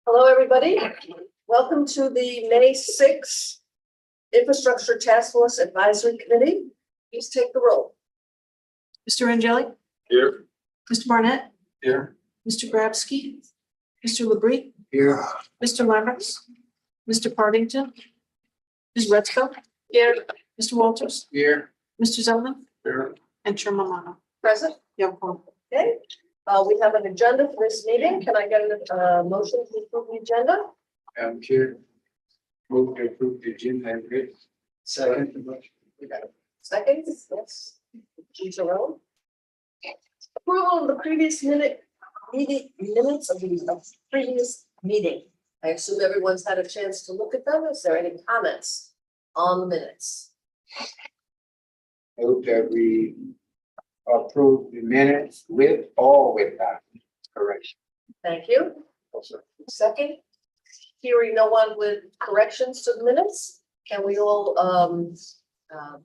Hello, everybody. Welcome to the May 6th Infrastructure Task Force Advisory Committee. Please take the roll. Mr. Angeli, Here. Mr. Barnett, Here. Mr. Grabsky, Mr. Labrie, Here. Mr. Leverts, Mr. Partington, Ms. Retzko, Here. Mr. Walters, Here. Mr. Zeldin, Here. and Chair Romano. Present. You have a quorum. Okay. We have an agenda for this meeting. Can I get a motion to approve the agenda? Madam Chair. Move to approve the agenda as written. Second. Second, yes. Jerome. Approval of the previous minutes of the previous meeting. I assume everyone's had a chance to look at them. Is there any comments on the minutes? Move that we approve the minutes with or without correction. Thank you. Second, hearing no one with corrections to the minutes, can we all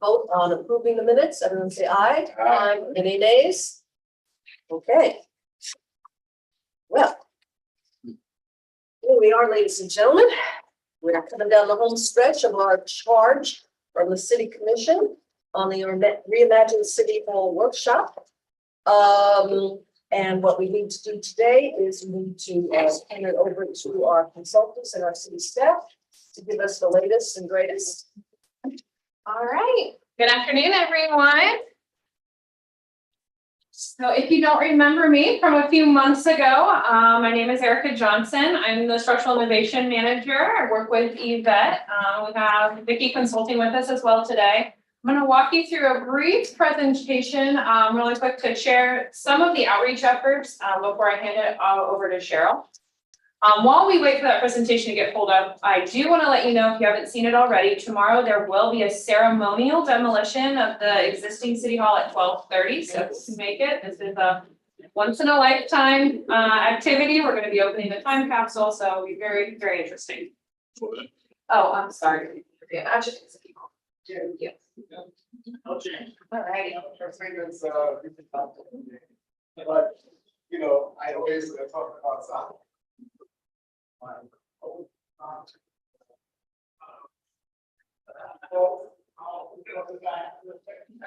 vote on approving the minutes? Everyone say aye. Aye. Any nays? Okay. Well, here we are, ladies and gentlemen. We're coming down the home stretch of our charge from the City Commission on the Reimagined City Hall workshop. And what we need to do today is we need to hand it over to our consultants and our city staff to give us the latest and greatest. All right, good afternoon, everyone. So if you don't remember me from a few months ago, my name is Erica Johnson. I'm the Structural Innovation Manager. I work with Yvette. We have Vicki consulting with us as well today. I'm going to walk you through a brief presentation really quick to share some of the outreach efforts before I hand it over to Cheryl. While we wait for that presentation to get pulled up, I do want to let you know, if you haven't seen it already, tomorrow there will be a ceremonial demolition of the existing City Hall at 12:30. So if you make it, this is a once in a lifetime activity. We're going to be opening the time capsule, so it'll be very, very interesting. Oh, I'm sorry. Yeah, I just yeah. All right. But, you know, I always talk about something.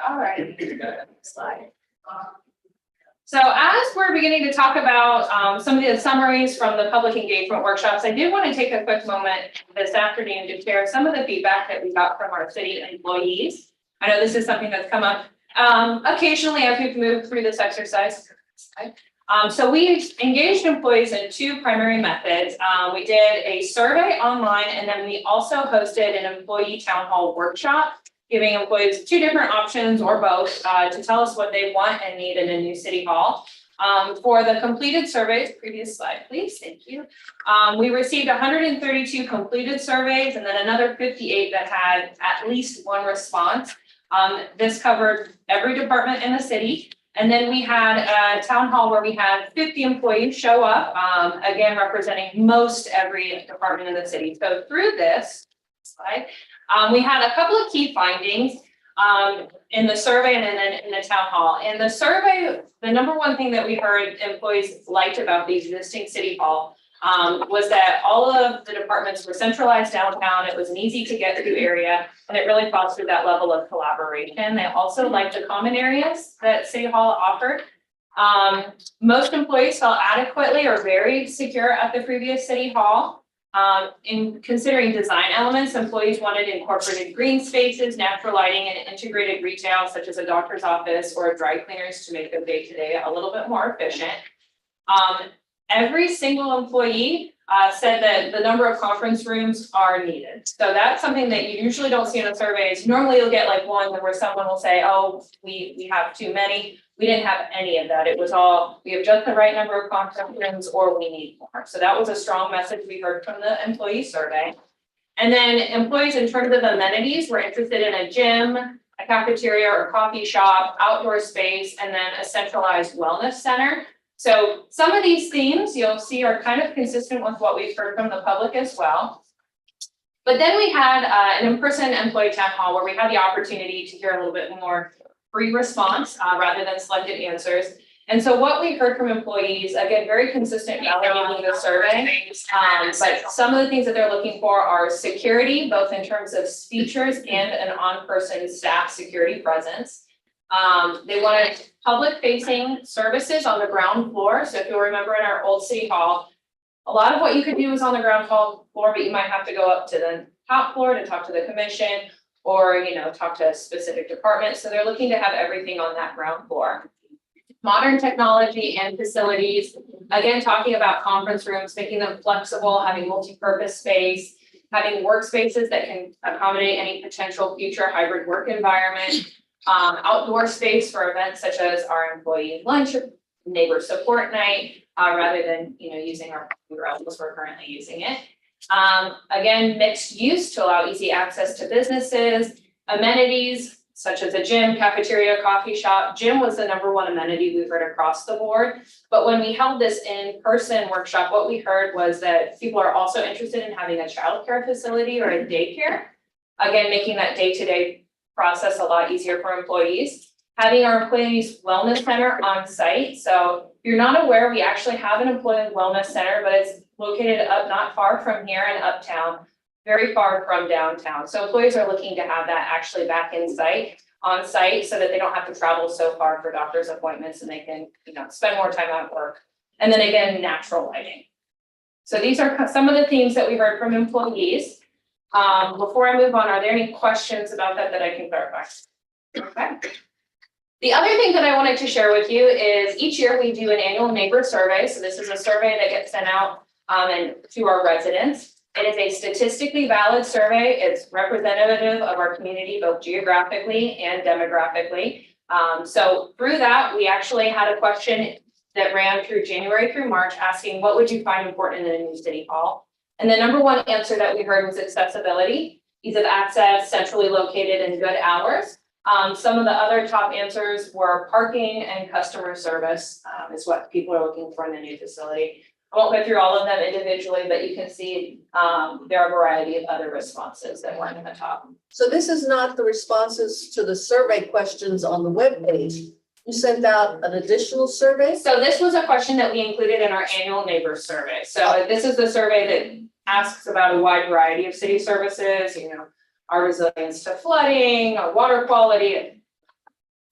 All right. Slide. So as we're beginning to talk about some of the summaries from the public engagement workshops, I did want to take a quick moment this afternoon to share some of the feedback that we got from our city employees. I know this is something that's come up occasionally as we've moved through this exercise. So we engaged employees in two primary methods. We did a survey online, and then we also hosted an employee town hall workshop, giving employees two different options or both to tell us what they want and need in a new city hall. For the completed surveys, previous slide, please, thank you. We received 132 completed surveys and then another 58 that had at least one response. This covered every department in the city. And then we had a town hall where we had 50 employees show up, again, representing most every department in the city. So through this slide, we had a couple of key findings in the survey and then in the town hall. In the survey, the number one thing that we heard employees liked about the existing city hall was that all of the departments were centralized downtown. It was an easy to get to area, and it really fostered that level of collaboration. They also liked the common areas that City Hall offered. Most employees felt adequately or very secure at the previous City Hall. In considering design elements, employees wanted incorporated green spaces, natural lighting, and integrated retail, such as a doctor's office or a dry cleaners, to make their day-to-day a little bit more efficient. Every single employee said that the number of conference rooms are needed. So that's something that you usually don't see in the surveys. Normally you'll get like one where someone will say, oh, we have too many. We didn't have any of that. It was all, we have just the right number of conference rooms or we need more. So that was a strong message we heard from the employee survey. And then employees, in terms of amenities, were interested in a gym, a cafeteria or coffee shop, outdoor space, and then a centralized wellness center. So some of these themes you'll see are kind of consistent with what we've heard from the public as well. But then we had an in-person employee town hall where we had the opportunity to hear a little bit more free response rather than selected answers. And so what we heard from employees, again, very consistent validating the survey. But some of the things that they're looking for are security, both in terms of features and an on-person staff security presence. They wanted public-facing services on the ground floor. So if you'll remember in our old city hall, a lot of what you could do is on the ground floor, but you might have to go up to the top floor to talk to the commission or, you know, talk to a specific department. So they're looking to have everything on that ground floor. Modern technology and facilities, again, talking about conference rooms, making them flexible, having multi-purpose space, having workspaces that can accommodate any potential future hybrid work environment, outdoor space for events such as our employee lunch, neighbor support night, rather than, you know, using our grounds as we're currently using it. Again, mixed use to allow easy access to businesses, amenities such as a gym, cafeteria, coffee shop. Gym was the #1 amenity we heard across the board. But when we held this in-person workshop, what we heard was that people are also interested in having a childcare facility or a daycare. Again, making that day-to-day process a lot easier for employees. Having our employees wellness center on site. So if you're not aware, we actually have an employee wellness center, but it's located up not far from here in Uptown, very far from downtown. So employees are looking to have that actually back on site, so that they don't have to travel so far for doctor's appointments and they can, you know, spend more time at work. And then again, natural lighting. So these are some of the themes that we heard from employees. Before I move on, are there any questions about that I can clarify? Okay. The other thing that I wanted to share with you is each year we do an annual neighbor survey. So this is a survey that gets sent out and to our residents. It is a statistically valid survey. It's representative of our community, both geographically and demographically. So through that, we actually had a question that ran through January through March asking, what would you find important in a new city hall? And the #1 answer that we heard was accessibility, ease of access, centrally located and good hours. Some of the other top answers were parking and customer service is what people are looking for in the new facility. I won't go through all of them individually, but you can see there are a variety of other responses that weren't in the top. So this is not the responses to the survey questions on the webpage. You sent out an additional survey? So this was a question that we included in our annual neighbor survey. So this is the survey that asks about a wide variety of city services, you know, our resilience to flooding, our water quality,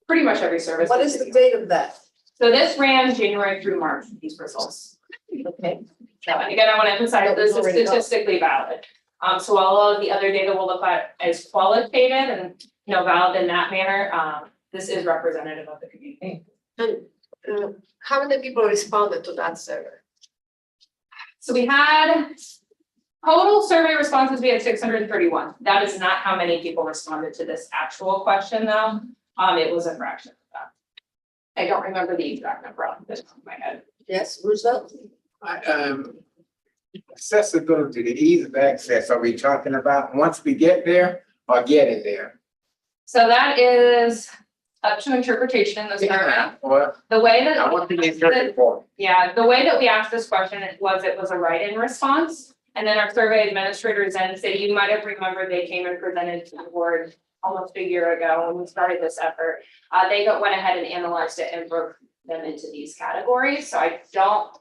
pretty much every service. What is the date of that? So this ran January through March, these results. Okay. So, and again, I want to emphasize this is statistically valid. So all of the other data we'll look at as qualitative and, you know, valid in that manner. This is representative of the community. And how many people responded to that survey? So we had total survey responses, we had 631. That is not how many people responded to this actual question though. It was a fraction of that. I don't remember the exact number off the top of my head. Yes, Roosevelt? Accessibility, the ease of access, are we talking about once we get there or getting there? So that is up to interpretation in the survey. Well, The way that. I want to interpret for. Yeah, the way that we asked this question, it was a write-in response. And then our survey administrators then said, you might have remembered they came and presented to the board almost a year ago when we started this effort. They went ahead and analyzed it and broke them into these categories. So I don't.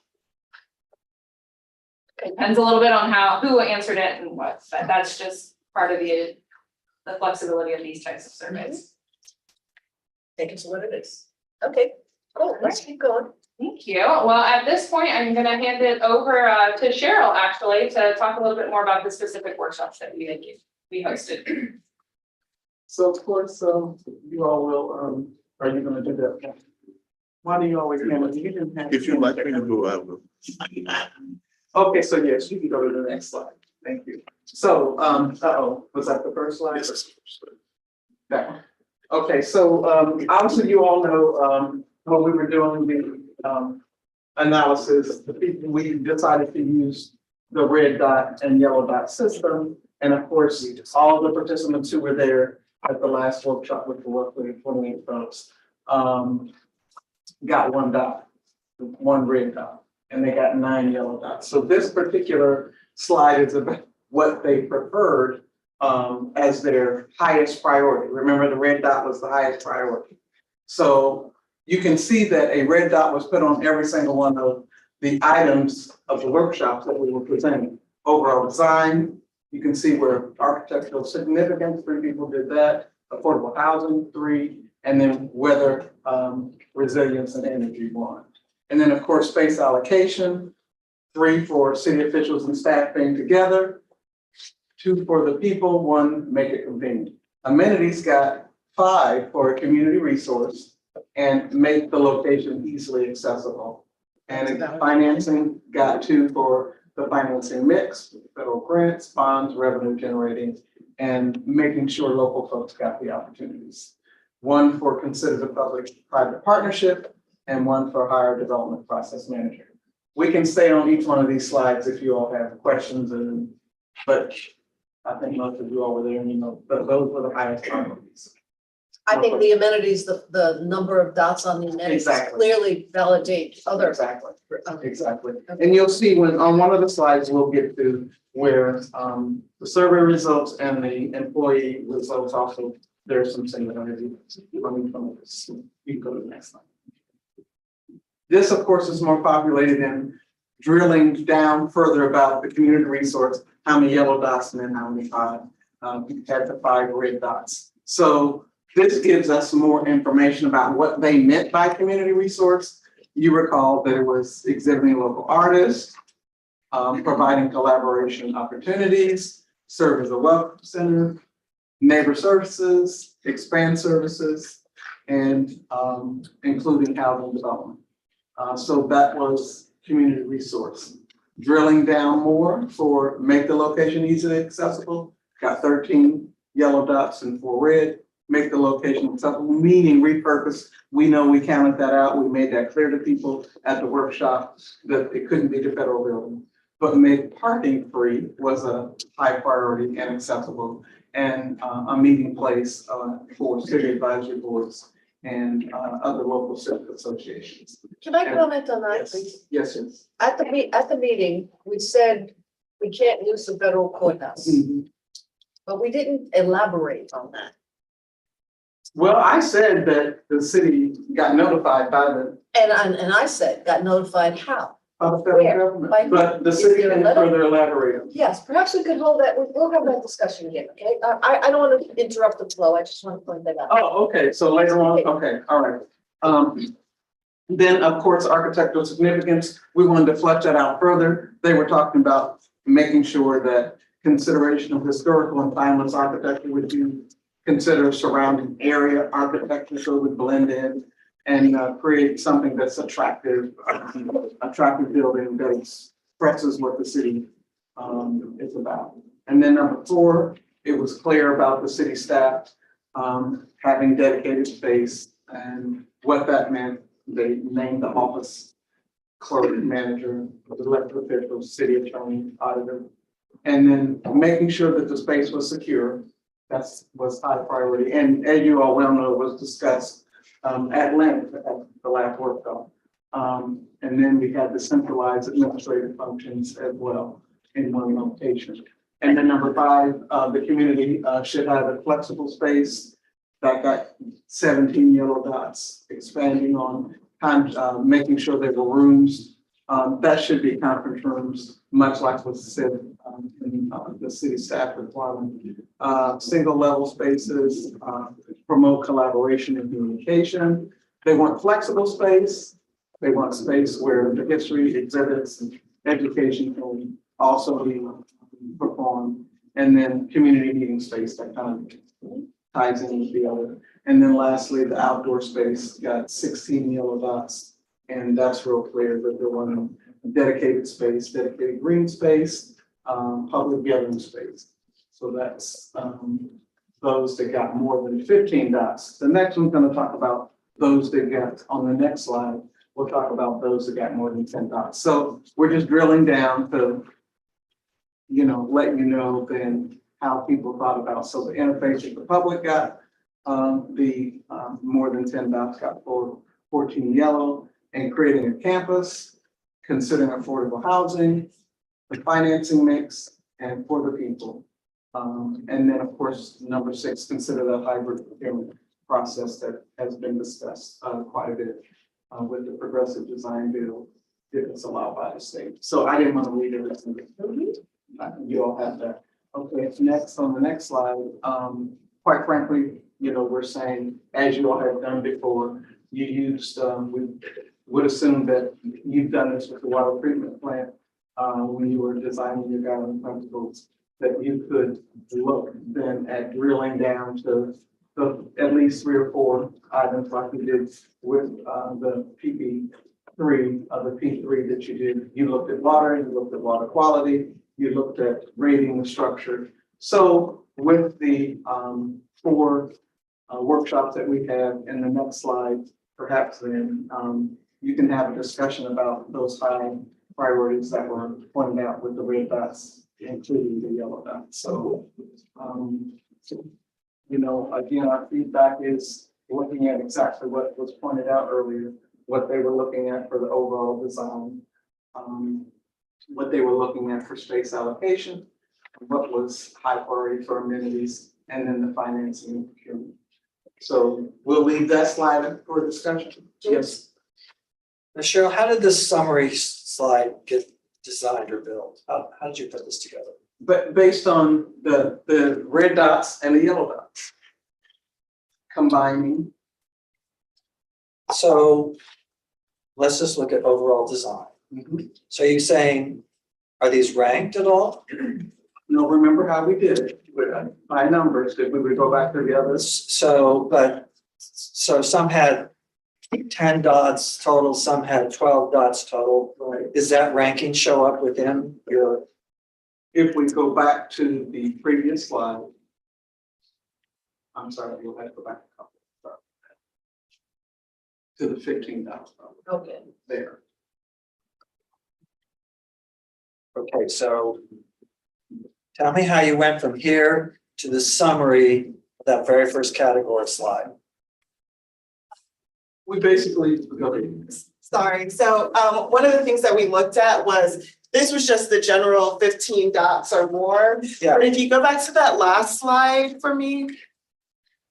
It depends a little bit on who answered it and what, but that's just part of the flexibility of these types of surveys. Take it to what it is. Okay, cool, let's keep going. Thank you. Well, at this point, I'm gonna hand it over to Cheryl actually to talk a little bit more about the specific workshops that we hosted. So of course, you all will, are you gonna do that? Why do you always handle it? You didn't have. If you'd like me to go, I will. Okay, so yes, you can go to the next slide. Thank you. So, was that the first slide? Yes. That one. Okay, so, obviously you all know, when we were doing the, analysis, we decided to use the red dot and yellow dot system. And of course, all the participants who were there at the last workshop with the roughly 28 folks, got one dot, one red dot, and they got 9 yellow dots. So this particular slide is about what they preferred as their highest priority. Remember, the red dot was the highest priority. So you can see that a red dot was put on every single one of the items of the workshops that we were presenting. Overall design, you can see where architectural significance, 3 people did that, affordable housing, 3, and then weather, resilience and energy, 1. And then, of course, space allocation, 3 for city officials and staff being together, 2 for the people, 1 make it convenient. Amenities got 5 for a community resource and make the location easily accessible. And financing got 2 for the financing mix, federal grants, bonds, revenue generating, and making sure local folks got the opportunities. 1 for consider the public-private partnership and 1 for higher development process manager. We can stay on each one of these slides if you all have questions, but I think most of you all were there, and you know, but those were the highest priorities. I think the amenities, the number of dots on the amenities Exactly. clearly validate other. Exactly. Exactly. And you'll see when, on one of the slides, we'll get to where the survey results and the employee results also, there's some similarities. Let me come with this. You can go to the next slide. This, of course, is more populated in drilling down further about the community resource, how many yellow dots and then how many 5, had the 5 red dots. So this gives us more information about what they meant by community resource. You recall that it was exhibiting local artists, providing collaboration opportunities, serve as a welcome center, neighbor services, expand services, and including housing development. So that was community resource. Drilling down more for make the location easily accessible, got 13 yellow dots and 4 red. Make the location accessible, meaning repurpose. We know we counted that out. We made that clear to people at the workshop that it couldn't be the federal building. But make parking free was a high priority and accessible, and a meeting place for city advisory boards and other local civic associations. Can I comment on that, Yes, please? yes, yes. At the meeting, we said we can't use the federal courthouse, but we didn't elaborate on that. Well, I said that the city got notified by the And I said, got notified how? federal Where? By government, who? but the Is city there a can letter? further elaborate. Yes, perhaps we could hold that, we'll have that discussion again, okay? I don't want to interrupt the flow, I just want to point that out. Oh, okay, so later on, okay, all right. Then, of course, architectural significance, we wanted to flesh that out further. They were talking about making sure that consideration of historical and timeless architecture would be considered surrounding area architecture, so it would blend in and create something that's attractive building that expresses what the city is about. And then number 4, it was clear about the city staff having dedicated space and what that meant. They named the office clerk, manager, elected officials, city attorney, auditor, and then making sure that the space was secure. That was high priority. And as you all well know, it was discussed at length at the last workshop. And then we had the centralized administrative functions as well in one location. And then number 5, the community should have a flexible space that got 17 yellow dots, expanding on making sure there were rooms. That should be conference rooms, much like was said in the city staff requirement. Single level spaces, promote collaboration and communication. They want flexible space. They want space where the history, exhibits, and education can also be performed. And then community meeting space that kind of ties in with the other. And then lastly, the outdoor space got 16 yellow dots. And that's real clear that they're wanting dedicated space, dedicated green space, public gathering space. So that's those that got more than 15 dots. The next one's going to talk about those that got on the next slide. We'll talk about those that got more than 10 dots. So we're just drilling down to, let you know then how people thought about. So the interface with the public got the more than 10 dots, got 14 yellow, and creating a campus, considering affordable housing, the financing mix, and for the people. And then, of course, number 6, consider the hybrid procurement process that has been discussed quite a bit with the progressive design bill if it's allowed by the state. So I didn't want to read everything. You all have that. Okay, next, on the next slide, quite frankly, we're saying, as you all have done before, you used, we would assume that you've done this with the water treatment plant when you were designing your guiding principles, that you could look then at drilling down to at least 3 or 4 items like we did with the PP3, the P3 that you did. You looked at water, you looked at water quality, you looked at rating the structure. So with the 4 workshops that we have in the next slide, perhaps then you can have a discussion about those 5 priorities that were pointed out with the red dots, including the yellow dots. So, again, our feedback is looking at exactly what was pointed out earlier, what they were looking at for the overall design, what they were looking at for space allocation, what was high priority for amenities, and then the financing and procurement. So we'll leave that slide for discussion. Yes. Michelle, how did this summary slide get designed or built? How did you put this together? But based on the red dots and the yellow dots, combining. So let's just look at overall design. So you're saying, are these ranked at all? No, remember how we did it by numbers, if we would go back to the others. So some had 10 dots total, some had 12 dots total. Right. Does that ranking show up within your? If we go back to the previous slide. I'm sorry, you'll have to go back a couple. Sorry. To the 15 dots. Okay. There. Okay, so tell me how you went from here to the summary of that very first category slide. We basically, Sorry, so one of the things that we looked at was, this was just the general 15 dots or more. Yeah. But if you go back to that last slide for me,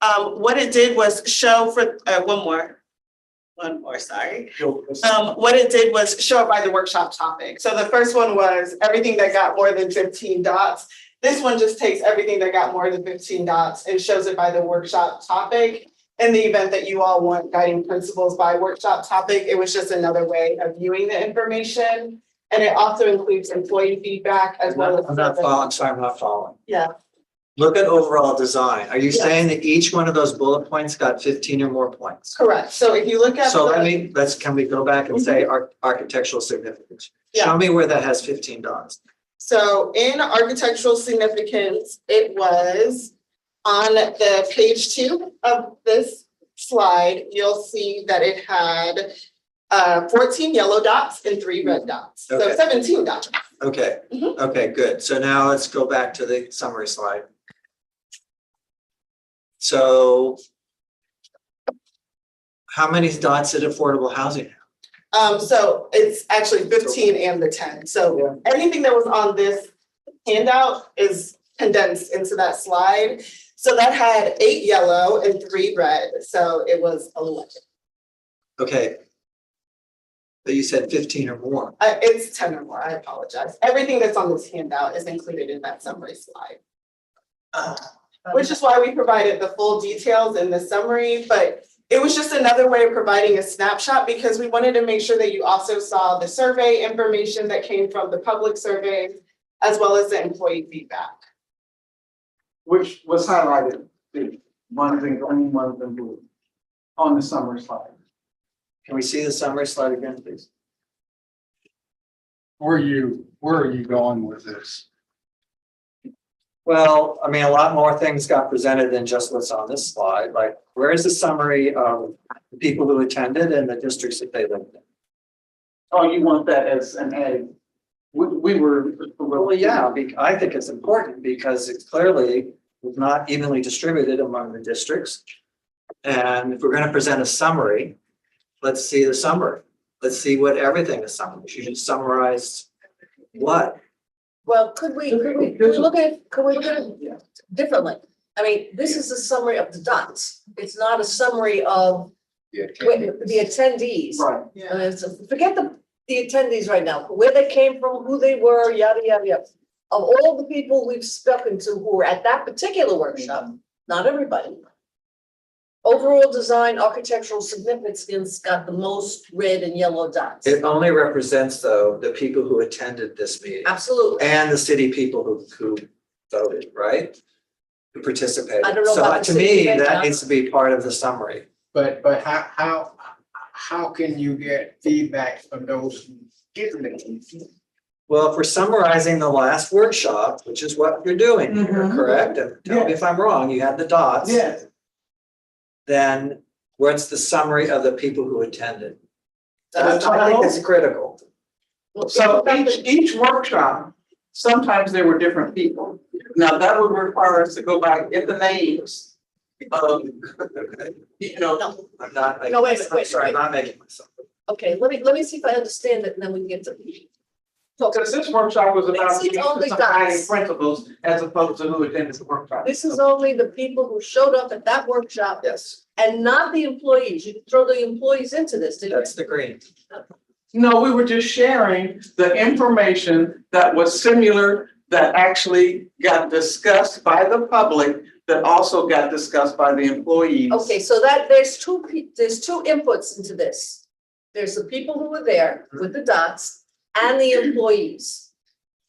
what it did was show for, one more, sorry. What it did was show it by the workshop topic. So the first one was everything that got more than 15 dots. This one just takes everything that got more than 15 dots and shows it by the workshop topic. In the event that you all want guiding principles by workshop topic, it was just another way of viewing the information. And it also includes employee feedback as well as. I'm not following, sorry, I'm not following. Yeah. Look at overall design. Are you Yes. saying that each one of those bullet points got 15 or more points? Correct. So if you look at. So the- can we go back and say architectural significance? Yeah. Show me where that has 15 dots. So in architectural significance, it was on the page 2 of this slide, you'll see that it had 14 yellow dots and 3 red dots. So Okay. 17 dots. Okay, okay, good. So now let's go back to the summary slide. So how many dots did affordable housing have? So it's actually 15 and the 10. So anything that was on this handout is condensed into that slide. So that had 8 yellow and 3 red. So it was 11. Okay. But you said 15 or more. It's 10 or more, I apologize. Everything that's on this handout is included in that summary slide. Which is why we provided the full details in the summary, but it was just another way of providing a snapshot because we wanted to make sure that you also saw the survey information that came from the public survey, as well as the employee feedback. which was highlighted, the ones in green, ones in blue, on the summary slide. Can we see the summary slide again, please? Where are you going with this? Well, I mean, a lot more things got presented than just what's on this slide. Like, where is the summary of the people who attended and the districts that they lived in? Oh, you want that as an added? We were. Well, yeah, I think it's important because it's clearly not evenly distributed among the districts. And if we're going to present a summary, let's see the summary. Let's see what everything is summarized. You should summarize what? Well, could we look at it differently? I mean, this is a summary of the dots. It's not a summary of Yeah. the attendees. Right. So forget the attendees right now, where they came from, who they were, yada, yada, yada. Of all the people we've spoken to who were at that particular workshop, not everybody. Overall design, architectural significance got the most red and yellow dots. It only represents though the people who attended this meeting Absolutely. and the city people who voted, right? Who participated. I don't know So about the to city me, event, that huh? needs to be part of the summary. But how can you get feedback from those who didn't attend? Well, if we're summarizing the last workshop, which is what you're doing here, Mhm. correct? And tell me if I'm wrong, you had the dots. Yes. Then what's the summary of the people who attended? The I think title? it's critical. So each workshop, sometimes there were different people. Now, that would require us to go back, get the names of, you know, No, I'm not making, No, wait, I'm sorry, I'm not making myself. okay, let me see if I understand it, and then we can get to. So because this workshop was about This is only the guiding dots. principles as opposed to who attended the workshop. this is only the people who showed up at that workshop Yes, and not the employees. You throw the employees into this, didn't you? that's the green. No, we were just sharing the information that was similar, that actually got discussed by the public, that also got discussed by the employees. Okay, so that there's two inputs into this. There's the people who were there with the dots and the employees,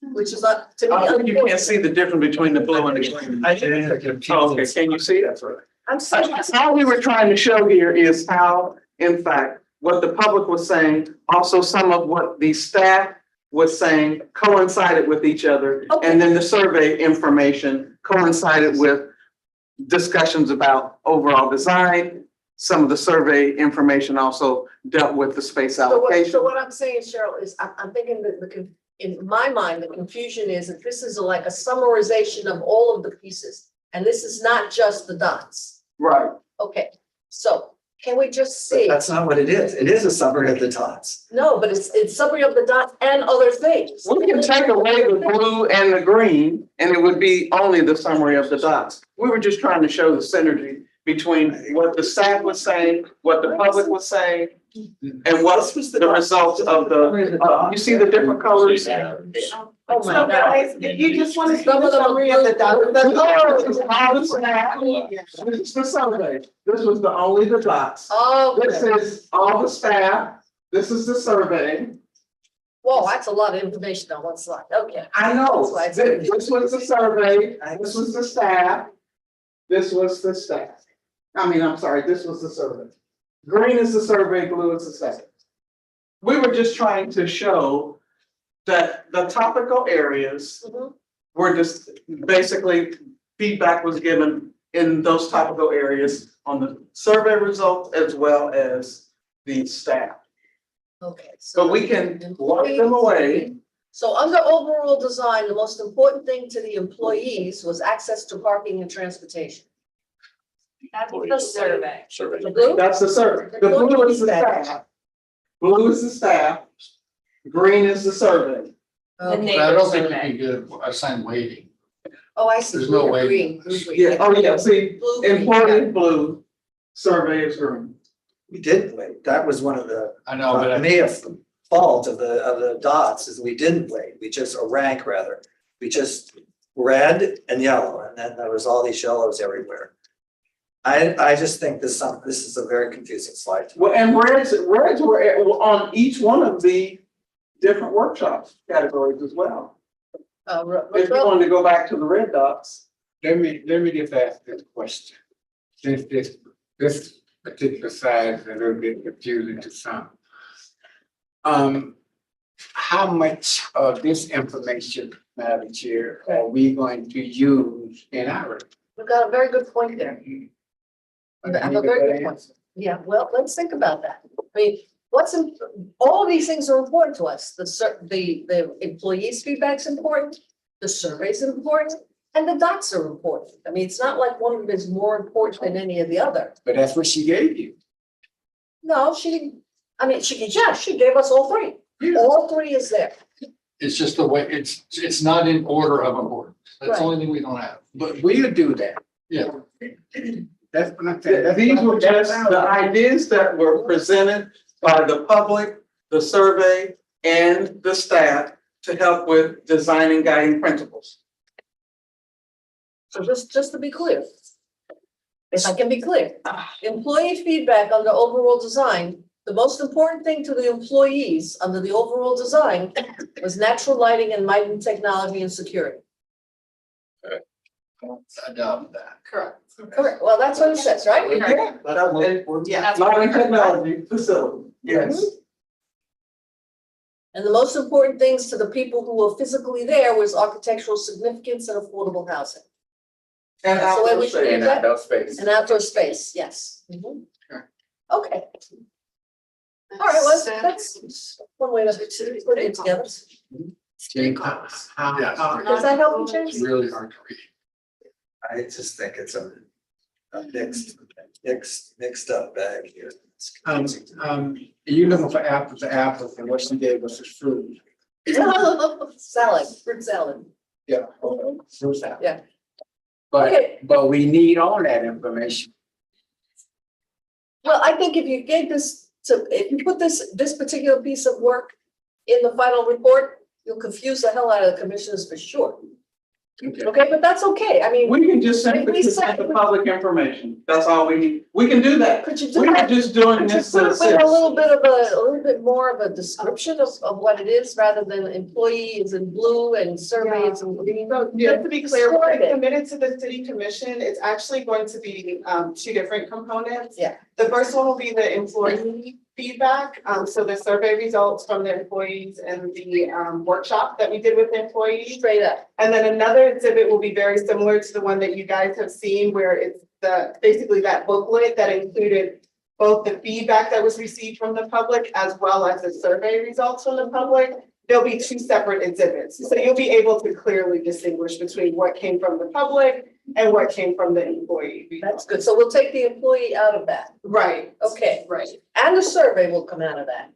which is not, to me, I think you can't see unfortunate. the difference between the blue and the green. I think it's confusing. Oh, okay, can you see it? That's right. I'm saying, All we were trying to show here is how, in fact, what the public was saying, also some of what the staff was saying coincided with each other. Okay. And then the survey information coincided with discussions about overall design. Some of the survey information also dealt with the space so allocation. what I'm saying, Cheryl, is I'm thinking that in my mind, the confusion is that this is like a summarization of all of the pieces. And this is not just the dots. Right. Okay, so can we just But see? that's not what it is. It is a summary of the dots. No, but it's summary of the dots and other things. We can take away the blue and the green, and it would be only the summary of the dots. We were just trying to show the synergy between what the staff was saying, what the public was saying, and what was the results of the, you see the different colors? Oh my So God. guys, if you just want to see Some the of them summary of the dots. All the staff. This is the survey. This was only the dots. Oh, This is all the staff. This is the survey. whoa, that's a lot of information on one slide. Okay. I know. That's why it's- This was the survey. This was the staff. This was the staff. I'm sorry, this was the survey. Green is the survey, blue is the staff. We were just trying to show that the topical areas Mhm. were just basically feedback was given in those topical areas on the survey results as well as the staff. Okay, so. But we can lock them away. So under overall design, the most important thing to the employees was access to parking and transportation. That's the survey. Survey. The blue? That's the survey. The blue is the staff. Blue is the staff. Green is the survey. Okay. I don't think you can assign weighting. Oh, I see. There's no Blue, way. green, blue, green. Yeah, oh yeah, see, Blue, green, employee is blue, survey is green. We did wait. That was one of the, I know, but to me, a fault of the dots is we didn't wait. We just, a rank rather. We just red and yellow, and then there was all these yellows everywhere. I just think this is a very confusing slide. to me. Well, and reds were on each one of the different workshops categories as well. If you wanted to go back to the red dots. Let me just ask this question. Since this particular side is a little bit confusing to some. How much of this information, Madam Chair, are we going to use in our? We've got a very good point there. I have a very good point. Yeah, well, let's think about that. I mean, all of these things are important to us. The employees' feedback's important, the survey's important, and the dots are important. I mean, it's not like one of them is more important than any of the other. But that's what she gave you. No, she gave us all three. All three is there. it's just the way, it's not in order of importance. That's the Right. only thing we don't have. But we'll do that. Yeah. That's what I'm saying. These were just the ideas that were presented by the public, the survey, and the staff to help with designing guiding principles. So just to be clear. If I can be clear, employee feedback under overall design, the most important thing to the employees under the overall design was natural lighting and lighting technology and security. I doubt that. Correct. Correct, well, that's what it says, right? Yeah. Lighting technology facility, yes. And the most important things to the people who were physically there was architectural significance and affordable housing. And That's the way we outdoor should space. do that. Those spaces. And outdoor space, yes. Mhm. Sure. Okay, all right, well, that's one way to put it together. Does that help you, It's James? really hard to read. I just think it's a mixed up bag here. It's confusing. You looking for apples to apples, and what she gave us is fruit. Salad, fruit salad. Yeah. Fruit salad. Yeah. But, but we need all that information. Well, I think if you gave this if you put this particular piece of work in the final report, you'll confuse the hell out of the commissioners for sure. Okay. Okay, but that's okay, I mean, We can just simply We present the public information. That's all we need. We can do that. could you do We're that? just doing Could you this put to it with assist. a little bit more of a description of what it is, rather than employee is in blue and survey is in green? So just to be clear, when Describe it's it. submitted to the city commission, it's actually going to be two different components. Yeah. The first one will be the employee feedback, so the survey results from the employees and the workshop that we did with the employees. Straight up, And then another exhibit will be very similar to the one that you guys have seen, where it's basically that booklet that included both the feedback that was received from the public as well as the survey results from the public. There'll be two separate exhibits, so you'll be able to clearly distinguish between what came from the public and what came from the employee. that's good, so we'll take the employee out of that, Right, okay, right. and the survey will come out of that.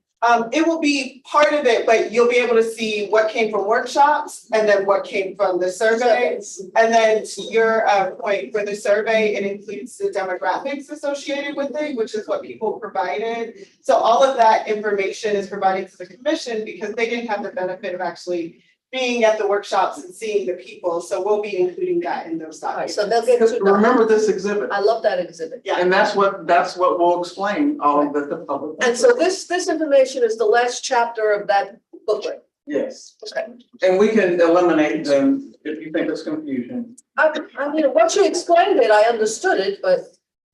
It will be part of it, but you'll be able to see what came from workshops and then what came from the survey. And then to your point for the survey, it includes the demographics associated with it, which is what people provided. So all of that information is provided to the commission because they didn't have the benefit of actually being at the workshops and seeing the people. So we'll be including that in those All right, documents. so they'll get to. Remember this exhibit, I love that exhibit. Yeah. and that's what will explain all that the public. And so this information is the last chapter of that booklet. Yes, Okay. and we can eliminate them if you think it's confusion. I mean, once you explained it, I understood it, but.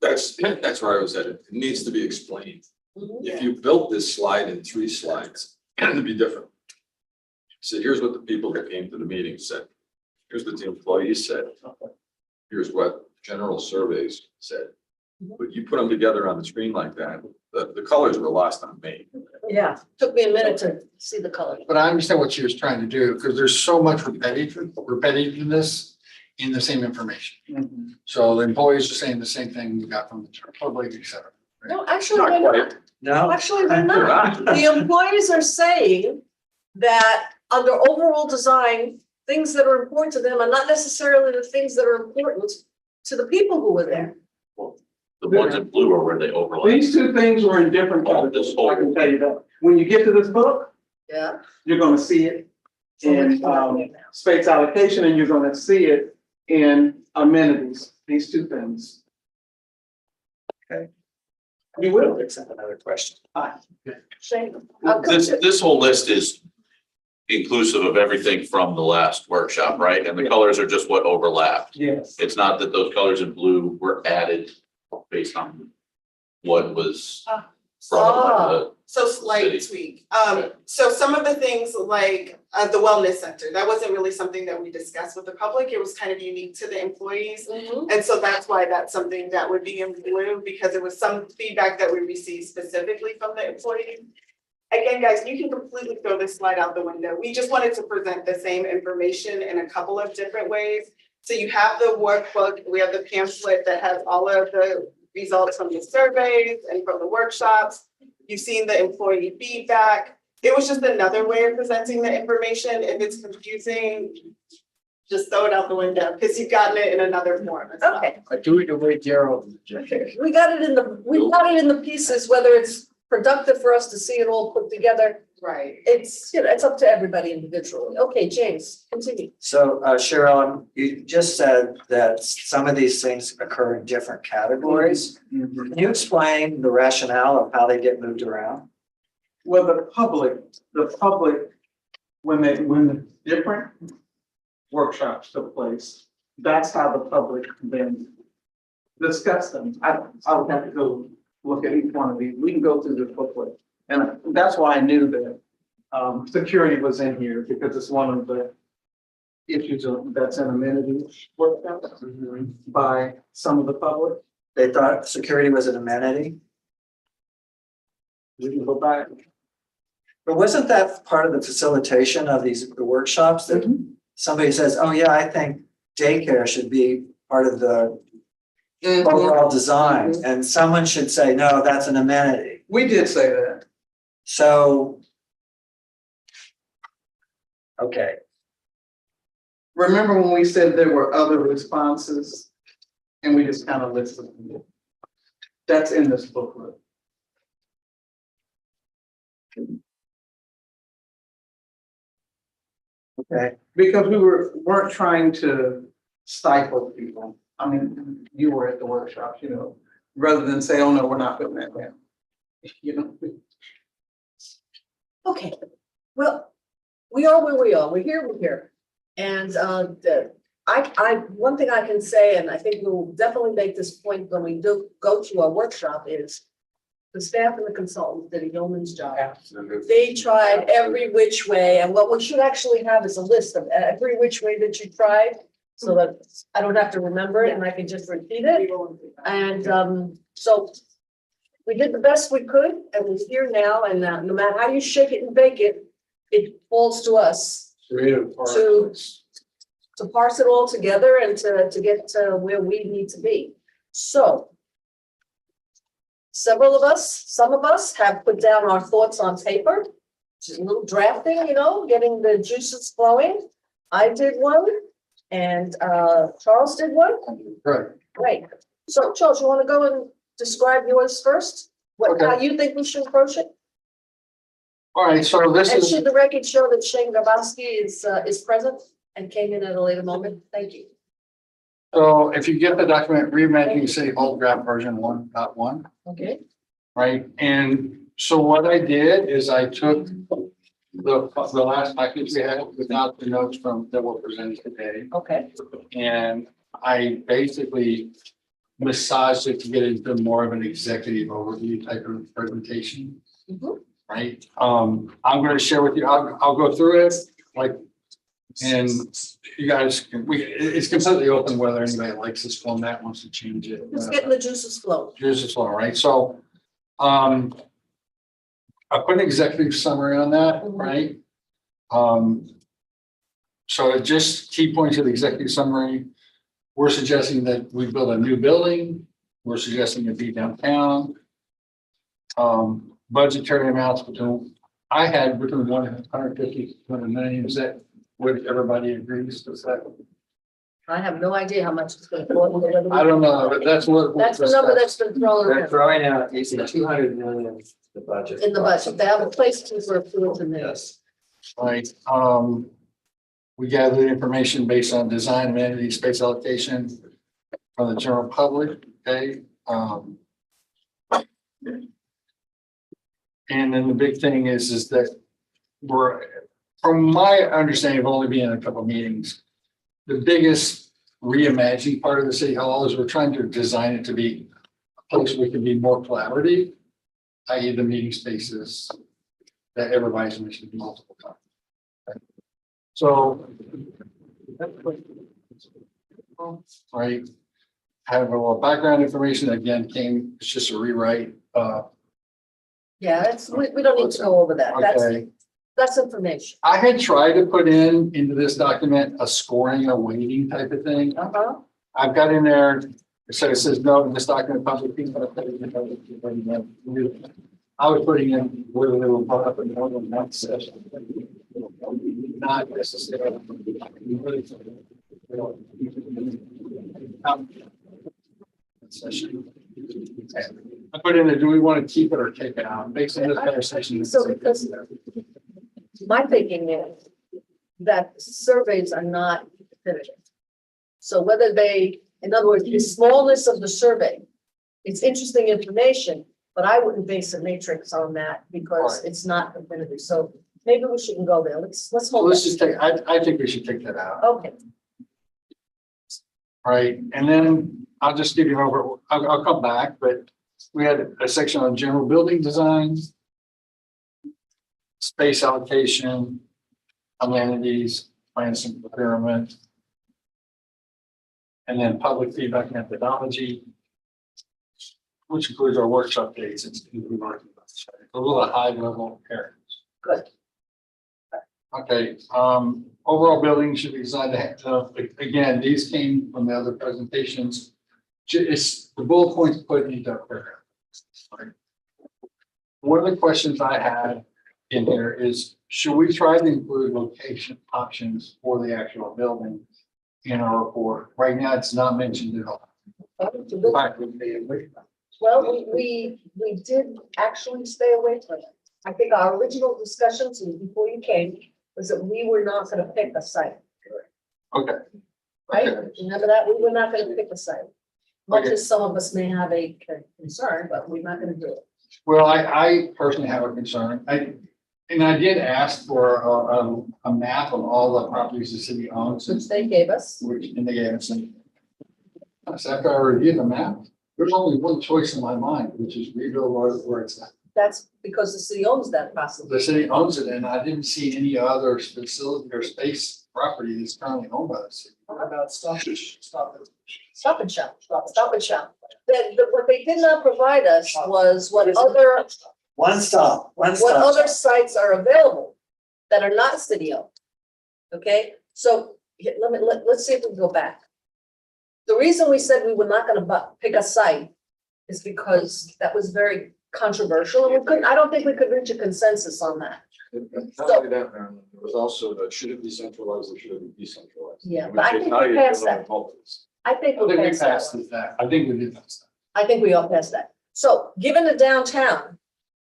That's where I was at. It needs to be explained. If you built this slide in 3 slides, it'd be different. So here's what the people that came to the meeting said. Here's what the employees said. Here's what general surveys said. But you put them together on the screen like that, the colors were lost on me. Yeah, took me a minute to see the color. But I understand what she was trying to do, because there's so much repetitiveness in the same information. So the employees are saying the same thing we got from the public, et cetera. No, actually, they're not. No, Actually, they're not. The employees are saying that under overall design, things that are important to them are not necessarily the things that are important to the people who were there. The ones in blue are where they overlap. These two things were in different colors, I can tell you that. When you get to this book, Yeah. you're gonna see it in space allocation, and you're gonna see it in amenities, these two things. Okay. You will. accept another question. Shane. This whole list is inclusive of everything from the last workshop, right? And the colors are just what overlapped. Yes. It's not that those colors in blue were added based on what was brought up. So slight tweak. So some of the things like the wellness center, that wasn't really something that we discussed with the public. It was kind of unique to the employees. Mhm. And so that's why that's something that would be in blue, because it was some feedback that we received specifically from the employees. Again, guys, you can completely throw this slide out the window. We just wanted to present the same information in a couple of different ways. So you have the workbook, we have the pamphlet that has all of the results from the surveys and from the workshops. You've seen the employee feedback. It was just another way of presenting the information. If it's confusing, just throw it out the window, because you've gotten it in another form as well. Okay, I do it the way Gerald. we got it in the pieces, whether it's productive for us to see it all put together. Right. It's, it's up to everybody individually. Okay, James, continue. So Cheryl, you just said that some of these things occur in different categories. Can you explain the rationale of how they get moved around? Well, the public, when the different workshops took place, that's how the public then discussed them. I would have to go look at each one of these. We can go through the booklet. And that's why I knew that security was in here, because it's one of the issues that's an amenity workshop by some of the public. They thought security was an amenity, We can go back. but wasn't that part of the facilitation of the workshops that somebody says, oh yeah, I think daycare should be part of the overall design, and someone should say, no, that's an amenity. We did say that. So. Okay, Remember when we said there were other responses and we just kind of listed them? That's in this booklet. okay, Because we weren't trying to stifle people. I mean, you were at the workshops, rather than say, oh no, we're not putting that down. Okay, well, we are where we are. We're here. And one thing I can say, and I think we'll definitely make this point when we do go to our workshop, is the staff and the consultants did a yeoman's job. They tried every which way, and what we should actually have is a list of every which way that you tried, so that I don't have to remember it and I can just repeat it. And so we did the best we could, and we're here now, and no matter how you shake it and bake it, it falls to us to parse it all together and to get to where we need to be. So some of us have put down our thoughts on paper, just a little drafting, getting the juices flowing. I did one, and Charles did one. Right. Great. So Charles, you want to go and describe yours first? How you think we should approach it? All right, so this And is, should the record show that Shane Grabowski is present and came in at a later moment? Thank you. so if you get the document, reimagining City Hall draft version 1.1, Okay. right? And so what I did is I took the last package we had without the notes that were presented today. Okay. And I basically massaged it to get into more of an executive overview type of presentation. Mhm. Right? I'm going to share with you, I'll go through it, and you guys it's completely open whether anybody likes this format, wants to change it. Just getting the juices flowing. Juices flow, right? So, I put an executive summary on that, right? So just key points of the executive summary. We're suggesting that we build a new building. We're suggesting it be downtown. Budgetary amounts I had between 150 to 200 million. Is that what everybody agrees with that? I have no idea how much it's going to cost. I don't know, but that's what. That's the number that's been thrown they're around throwing out, you see, 200 million, the budget. in the budget. They have a placeholder approved in there. Yes. Right, we gathered information based on design, amenity, space allocation from the general public, okay? And then the big thing is that from my understanding of only being in a couple of meetings, the biggest reimagining part of the city hall is we're trying to design it to be a place where we can be more collaborative, i.e. the meeting spaces that everybody's mentioned multiple times. So, right, have a little background information, again, it's just a rewrite. Yeah, we don't need to go over that. Okay. That's information. I had tried to put into this document a scoring, a weighting type of thing. Uh-huh. I've got in there, it says no in this document, public things, but I was putting in whether they were brought up in more than one session. Not necessarily. Session. I put in there, do we want to keep it or take it out based on this conversation? So because my thinking is that surveys are not definitive. So whether they, in other words, the smallness of the survey, it's interesting information, but I wouldn't base a matrix on that because Right. it's not definitive. So maybe we shouldn't go there. Let's So hold let's that. just take, I think we should take that out, Okay, right? And then I'll just give you over, I'll come back, but we had a section on general building design, space allocation, amenities, plans and procurement, and then public feedback methodology, which includes our workshop dates and a little high level areas. good. Okay, overall building should be designed to have, again, these came from the other presentations. It's the bullet points put into a paragraph. One of the questions I had in here is, should we try to include location options for the actual building in our report? Right now, it's not mentioned at all. In fact, Well, we did actually stay away from it. I think our original discussions before you came was that we were not gonna pick a site, Okay. right? Okay. Remember that? We were not gonna pick a site. Much Okay. as some of us may have a concern, but we're not gonna do it. Well, I personally have a concern. I did ask for a map of all the properties the city owns, Which they gave us. which, and they gave us some. So after I reviewed the map, there's only one choice in my mind, which is rebuild where it's at. That's because the city owns that possibly. The city owns it, and I didn't see any other facility or space property that's currently owned by the city. What about stop and Stop and shop, stop and shop. What they did not provide us was what other One stop. what other sites are available that are not city owned. Okay, so let's see if we can go back. The reason we said we were not gonna pick a site is because that was very controversial and we couldn't, I don't think we could reach a consensus on that. Not only that, Marilyn, there was also the, should it be centralized or should it be decentralized? Yeah, In but I which case, think now we you're passed dealing that. with multiples. I think I we'll think we pass that passed one. that. I think we did pass that. I think we all passed that. So given the downtown,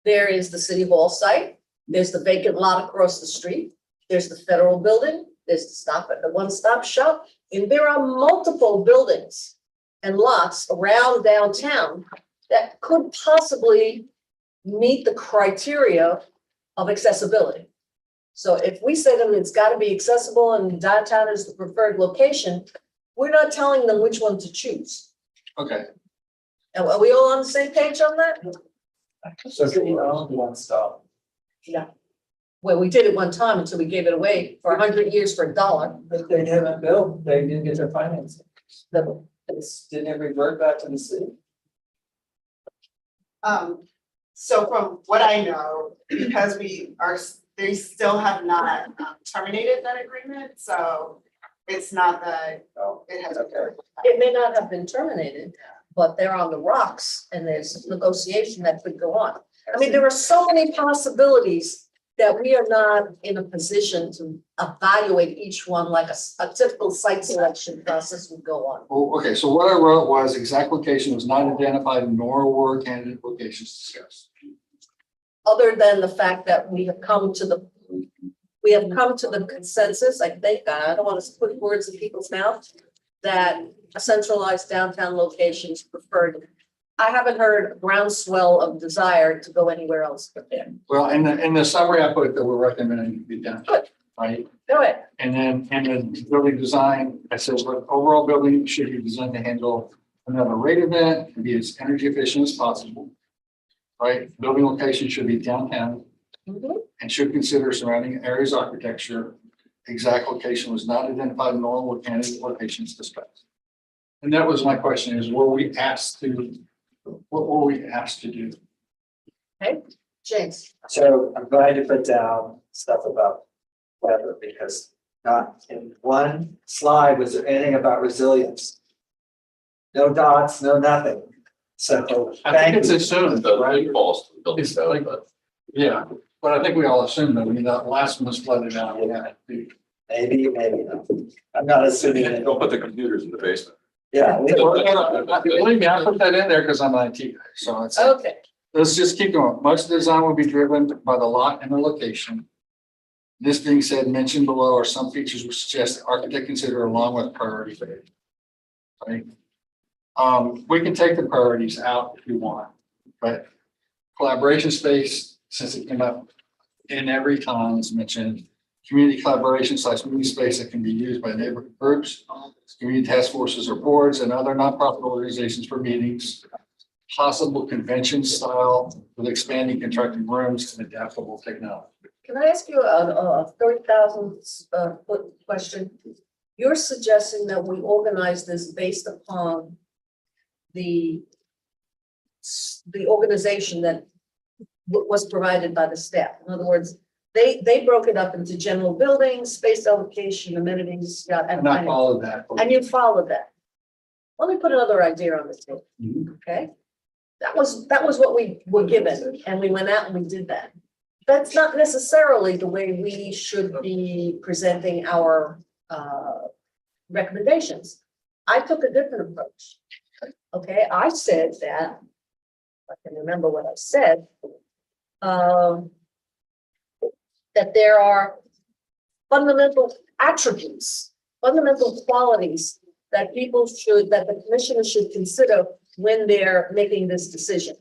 there is the city hall site, there's the vacant lot across the street, there's the federal building, there's the one-stop shop, and there are multiple buildings and lots around downtown that could possibly meet the criteria of accessibility. So if we say to them it's gotta be accessible and downtown is the preferred location, we're not telling them which one to choose. Okay, And are we all on the same page on that? So city owned one stop. Yeah. Well, we did it one time until we gave it away for 100 years for $1. But they haven't built, they didn't get their financing. The- Didn't it revert back to the city? So from what I know, because they still have not terminated that agreement, so it's not that it has. It may not have been terminated, but they're on the rocks and there's negotiation that could go on. I mean, there are so many possibilities that we are not in a position to evaluate each one like a typical site selection process would go on. well, okay, so what I wrote was exact location was not identified nor were candidate locations discussed. Other than the fact that we have come to the consensus, I think, I don't want to put words in people's mouths, that a centralized downtown location is preferred. I haven't heard a groundswell of desire to go anywhere else but there. Well, in the summary I put that we're recommending to be done, Good. right? Go ahead. And then, in the building design, I said, what overall building should be designed to handle another rate event and be as energy efficient as possible. Right, building location should be downtown Mhm. and should consider surrounding areas architecture. Exact location was not identified nor were candidate locations discussed. And that was my question is, what were we asked to do? James. So I'm glad you put down stuff about weather because not in one slide was there anything about resilience. No dots, no nothing. So I think thank it's you. assumed, The right? falls to the building It's code, like- but Yeah, but I think we all assumed that, I mean, that last one was flooded out, we had to Maybe, maybe not. I'm not assuming. Don't put the computers in the basement. Yeah. Believe me, I put that in there because I'm an IT guy, so it's, Okay, let's just keep going. Much of the design will be driven by the lot and the location. This being said, mentioned below are some features which suggest the architect consider along with priority. Right? We can take the priorities out if you want, but collaboration space, since it came up in every time it's mentioned, community collaboration / meeting space that can be used by neighborhood groups, community task forces or boards and other nonprofit organizations for meetings, possible convention style with expanding contracting rooms and adaptable technology. can I ask you a 30,000 foot question? You're suggesting that we organize this based upon the organization that was provided by the staff. In other words, they broke it up into general buildings, space allocation, amenities, and And I finance. followed that. And you followed that. Let me put another idea on the table, Mhm. okay? That was what we were given, and we went out and we did that. That's not necessarily the way we should be presenting our recommendations. I took a different approach. Okay, I said that, I can remember what I said. That there are fundamental attributes, fundamental qualities that that the commissioners should consider when they're making this decision.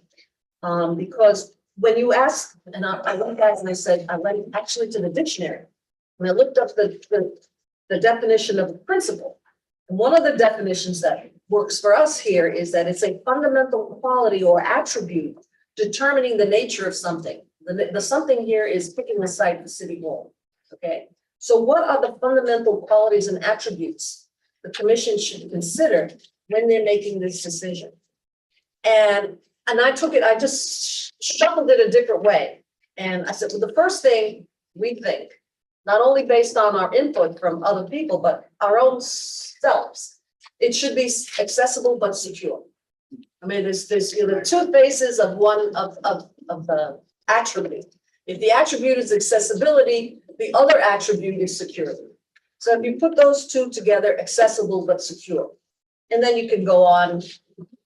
Because when you ask, and I went back and I said, I went actually to the dictionary. When I looked up the definition of the principle, and one of the definitions that works for us here is that it's a fundamental quality or attribute determining the nature of something. The something here is picking a site for City Hall, okay? So what are the fundamental qualities and attributes the commission should consider when they're making this decision? And I took it, I just shuffled it a different way. And I said, well, the first thing we think, not only based on our input from other people, but our own selves, it should be accessible but secure. I mean, there's two faces of one of the attribute. If the attribute is accessibility, the other attribute is security. So if you put those two together, accessible but secure, and then you can go on,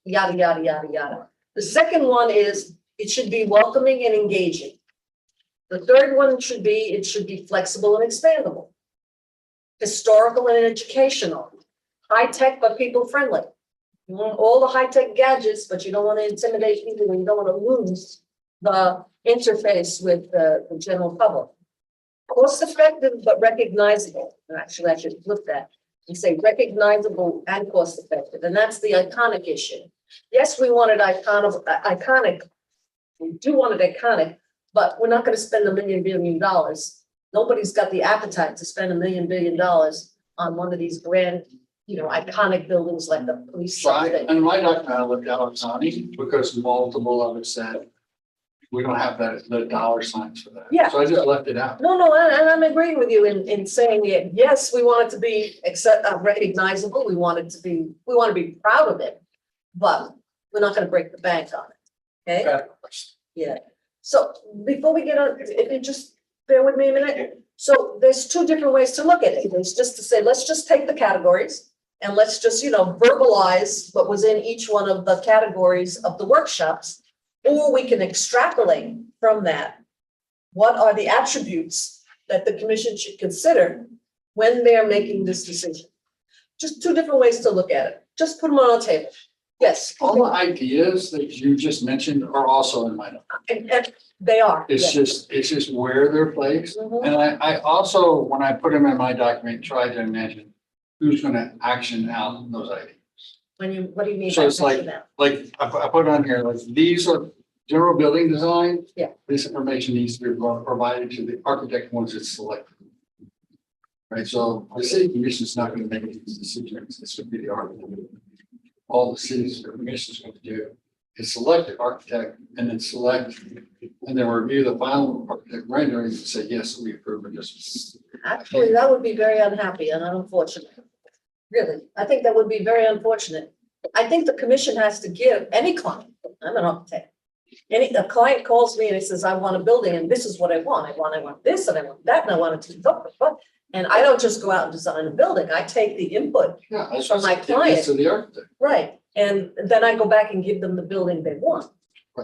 yada, yada, yada, yada. The second one is it should be welcoming and engaging. The third one should be flexible and expandable. Historical and educational. High tech but people friendly. You want all the high tech gadgets, but you don't want to intimidate people and you don't want to lose the interface with the general public. Cost effective but recognizable. Actually, I should flip that and say recognizable and cost effective. And that's the iconic issue. Yes, we wanted iconic. We do want it iconic, but we're not going to spend $1 billion. Nobody's got the appetite to spend $1 billion on one of these grand, iconic buildings like the police. So and my document, I looked out on Sony because multiple of it said, we don't have the dollar signs for that. Yeah. So I just left it out. No, and I'm agreeing with you in saying it. Yes, we want it to be recognizable. We want to be proud of it, but we're not going to break the bank on it. Okay? Yeah. So before we get on, if you just bear with me a minute. So there's two different ways to look at it. There's just to say, let's just take the categories and let's just, verbalize what was in each one of the categories of the workshops. Or we can extrapolate from that. What are the attributes that the commission should consider when they're making this decision? Just two different ways to look at it. Just put them on the table. Yes. All the ideas that you just mentioned are also in my note. And they are. It's just where they're placed. Mhm. And I also, when I put them in my document, tried to imagine who's gonna action out those ideas. What do you mean? So by it's like, that? I put on here, like, these are general building design. Yeah. This information needs to be provided to the architect once it's selected. Right, so the city commission is not gonna make these decisions, it's gonna be the architect. All the city's commission is gonna do is select the architect and then review the final architect rendering and say, yes, we approve of this. Actually, that would be very unhappy and unfortunate. Really, I think that would be very unfortunate. I think the commission has to give any client, I'm an architect. A client calls me and he says, I want a building and this is what I want. I want this and I want that and I want it to be, but And I don't just go out and design a building, I take the input, Yeah, that's From what my I client. to the architect. right, and then I go back and give them the building they want.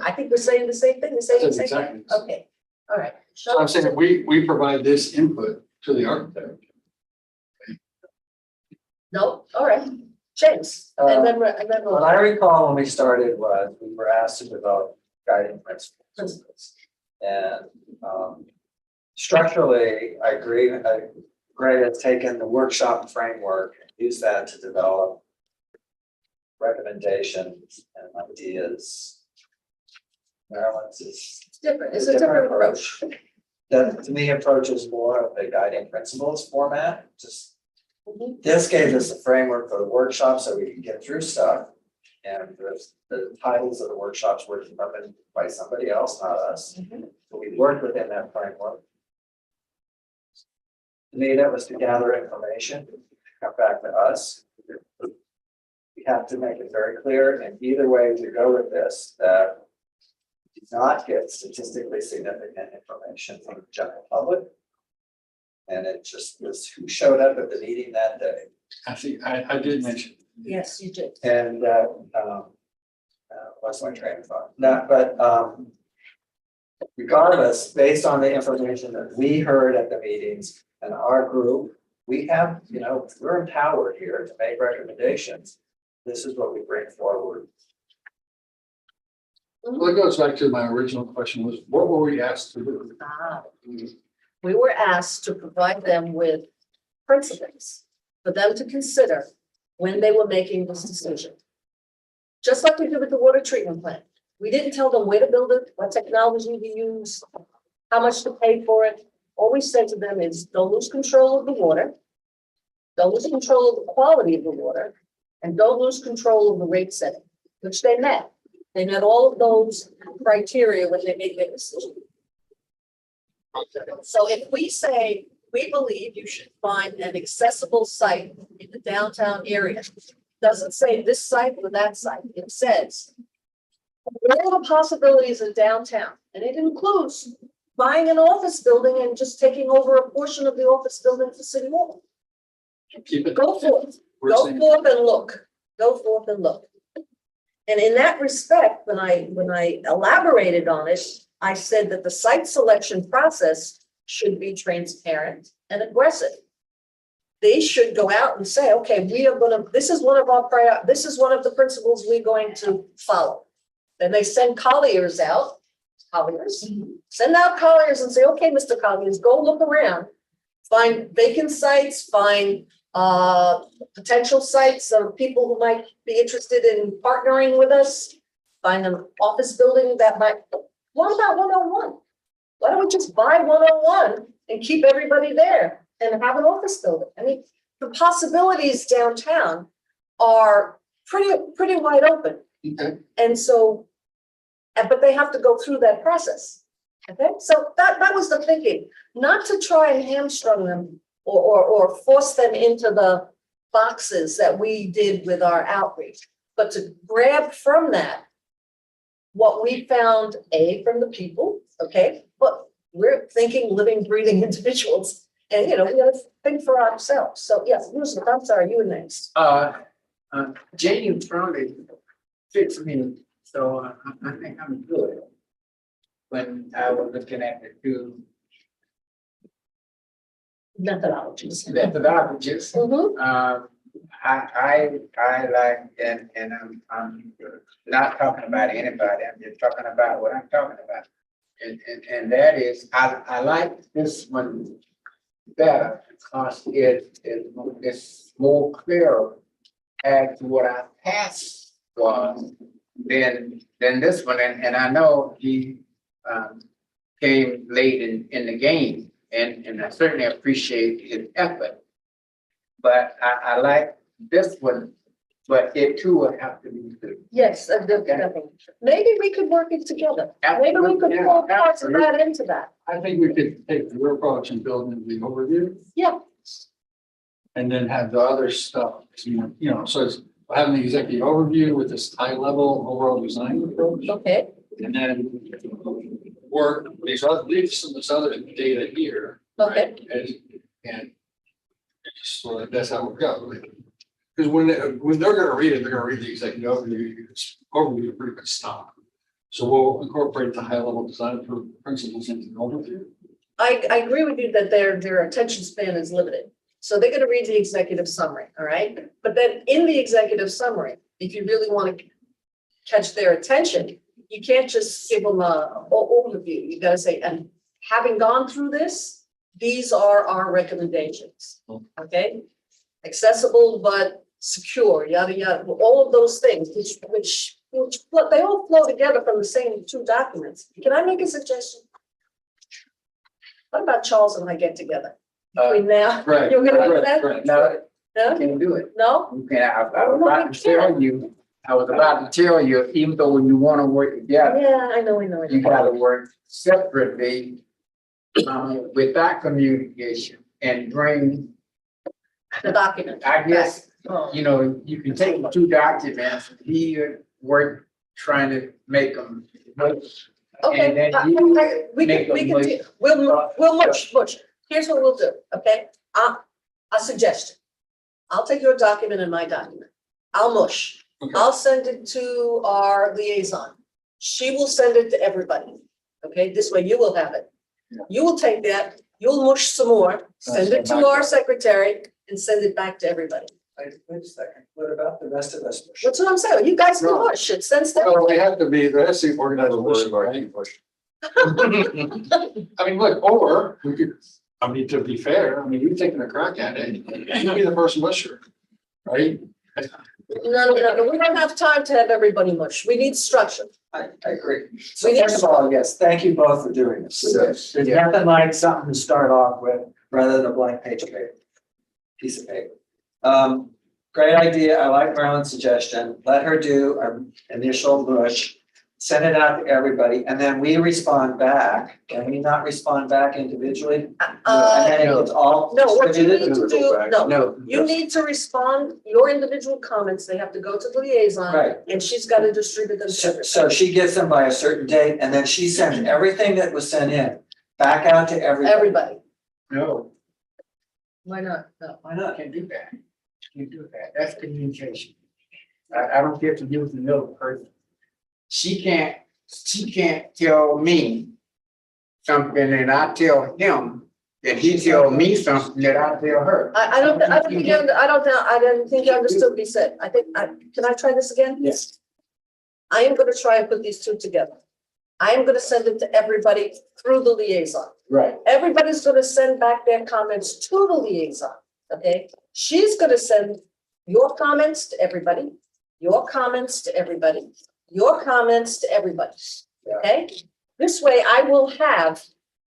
I think we're saying the same thing, we're saying the That's same thing, exactly the same. okay, all right. So I'm saying we provide this input to the architect. No, all right, James, and then, What I recall when we started was we were asked to develop guiding principles. And structurally, I agree, Greg has taken the workshop framework and used that to develop recommendations and ideas. Maryland's is it's different, it's a different approach. that to me approaches more of the guiding principles format, just. Mhm. This gave us a framework for the workshop so we could get through stuff. And the titles of the workshops were determined by somebody else, not us. Mhm. So we worked within that framework. To me, that was to gather information, come back to us. We have to make it very clear, and either way we go with this, that we do not get statistically significant information from the general public. And it just was who showed up at the meeting that day. I think I did mention. Yes, you did. And what's my train of thought? No, but regardless, based on the information that we heard at the meetings and our group, we have, we're empowered here to make recommendations. This is what we bring forward. Well, it goes back to my original question was, what were we asked to do? We were asked to provide them with principles for them to consider when they were making this decision. Just like we did with the water treatment plant. We didn't tell them where to build it, what technology to use, how much to pay for it. All we said to them is, don't lose control of the water. Don't lose control of the quality of the water, and don't lose control of the rate setting, which they met. They met all of those criteria when they made their decision. So if we say, we believe you should find an accessible site in the downtown area, doesn't say this site or that site, it says all the possibilities in downtown, and it includes buying an office building and just taking over a portion of the office building for City Hall. Keep it. Go forth, We're go saying- forth and look, go forth and look. And in that respect, when I elaborated on it, I said that the site selection process should be transparent and aggressive. They should go out and say, okay, we are gonna, this is one of our this is one of the principles we're going to follow. Then they send colliers out, send out colliers and say, okay, Mr. Colliers, go look around. Find vacant sites, find potential sites of people who might be interested in partnering with us. Find an office building that might, what about 101? Why don't we just buy 101 and keep everybody there and have an office building? I mean, the possibilities downtown are pretty wide open. Okay. And so, but they have to go through that process. Okay, so that was the thinking, not to try and hamstrung them or force them into the boxes that we did with our outreach, but to grab from that what we found, from the people, okay, but we're thinking living, breathing individuals, and we gotta think for ourselves. So yes, Elizabeth, I'm sorry, you were next. Jane probably fits me, so I think I'm good. When I was looking at the two Methodologies. methodologies, Mhm. I like, and I'm not talking about anybody, I'm just talking about what I'm talking about. And that is, I like this one better because it's more clear as to what our past was than this one, and I know he came late in the game, and I certainly appreciate his effort. But I like this one, but it too would have to be good. Yes, definitely. Maybe we could work it together. Maybe we could pull parts of that into that. I think we could take your approach and build into the overview. Yeah. And then have the other stuff, so it's having the executive overview with this high level overall design approach. Okay. And then work leave some of this other data here. Okay. Right, and So that's how it goes. Because when they're gonna read it, they're gonna read the executive overview pretty much stop. So we'll incorporate the high level design principles into the overview. I agree with you that their attention span is limited. So they're gonna read the executive summary, all right? But then in the executive summary, if you really want to catch their attention, you can't just give them a overview. You gotta say, and having gone through this, these are our recommendations, okay? Accessible but secure, yada, yada, all of those things, which they all flow together from the same two documents. Can I make a suggestion? What about Charles and I get together between now? Right. You're gonna do Right, that? right. No, No? you can do it. No? You can, I was about to tell you, even though when you wanna work together, Yeah, I know. you gotta work separately. Without communication and bring, The document. I guess, Oh. you know, you can take the two documents, here, work, trying to make them. Okay, And then you we make can, a mush. we'll mush. Here's what we'll do, okay? A suggestion. I'll take your document and my document. I'll mush. Okay. I'll send it to our liaison. She will send it to everybody. Okay, this way you will have it. You will take that, you'll mush some more, send it to our secretary and send it back to everybody. Wait a second, what about the rest of us? That's what I'm saying. You guys can No. mush. It sends to Well, everybody. they have to be, there has to be organized pushing, right? I mean, look, or we could, I mean, to be fair, I mean, you've taken a crack at it, you be the first musher, right? No, we don't have time to have everybody mush. We need structure. I agree. We So need first of all, yes, thank you both for doing this. Yes. There's nothing like something to start off with rather than a blank page of paper. Piece of paper. Great idea. I like Marilyn's suggestion. Let her do an initial push. Send it out to everybody and then we respond back. Can we not respond back individually? And then it's all No, what you distributed? need to do, no, No. you need to respond, your individual comments, they have to go to the liaison. Right. And she's got to distribute them to So, everybody. so she gets them by a certain date and then she sends everything that was sent in back out to everybody. Everybody. No, Why not? No. Why not? can't do that. Can't do that. That's communication. I don't get to use another person. She can't tell me something and I tell him, and he tell me something that I tell her. I don't think I didn't think you understood what he said. Can I try this again? Yes. I am gonna try and put these two together. I am gonna send it to everybody through the liaison. Right. Everybody's gonna send back their comments to the liaison, okay? She's gonna send your comments to everybody, your comments to everybody, your comments to everybody, okay? This way I will have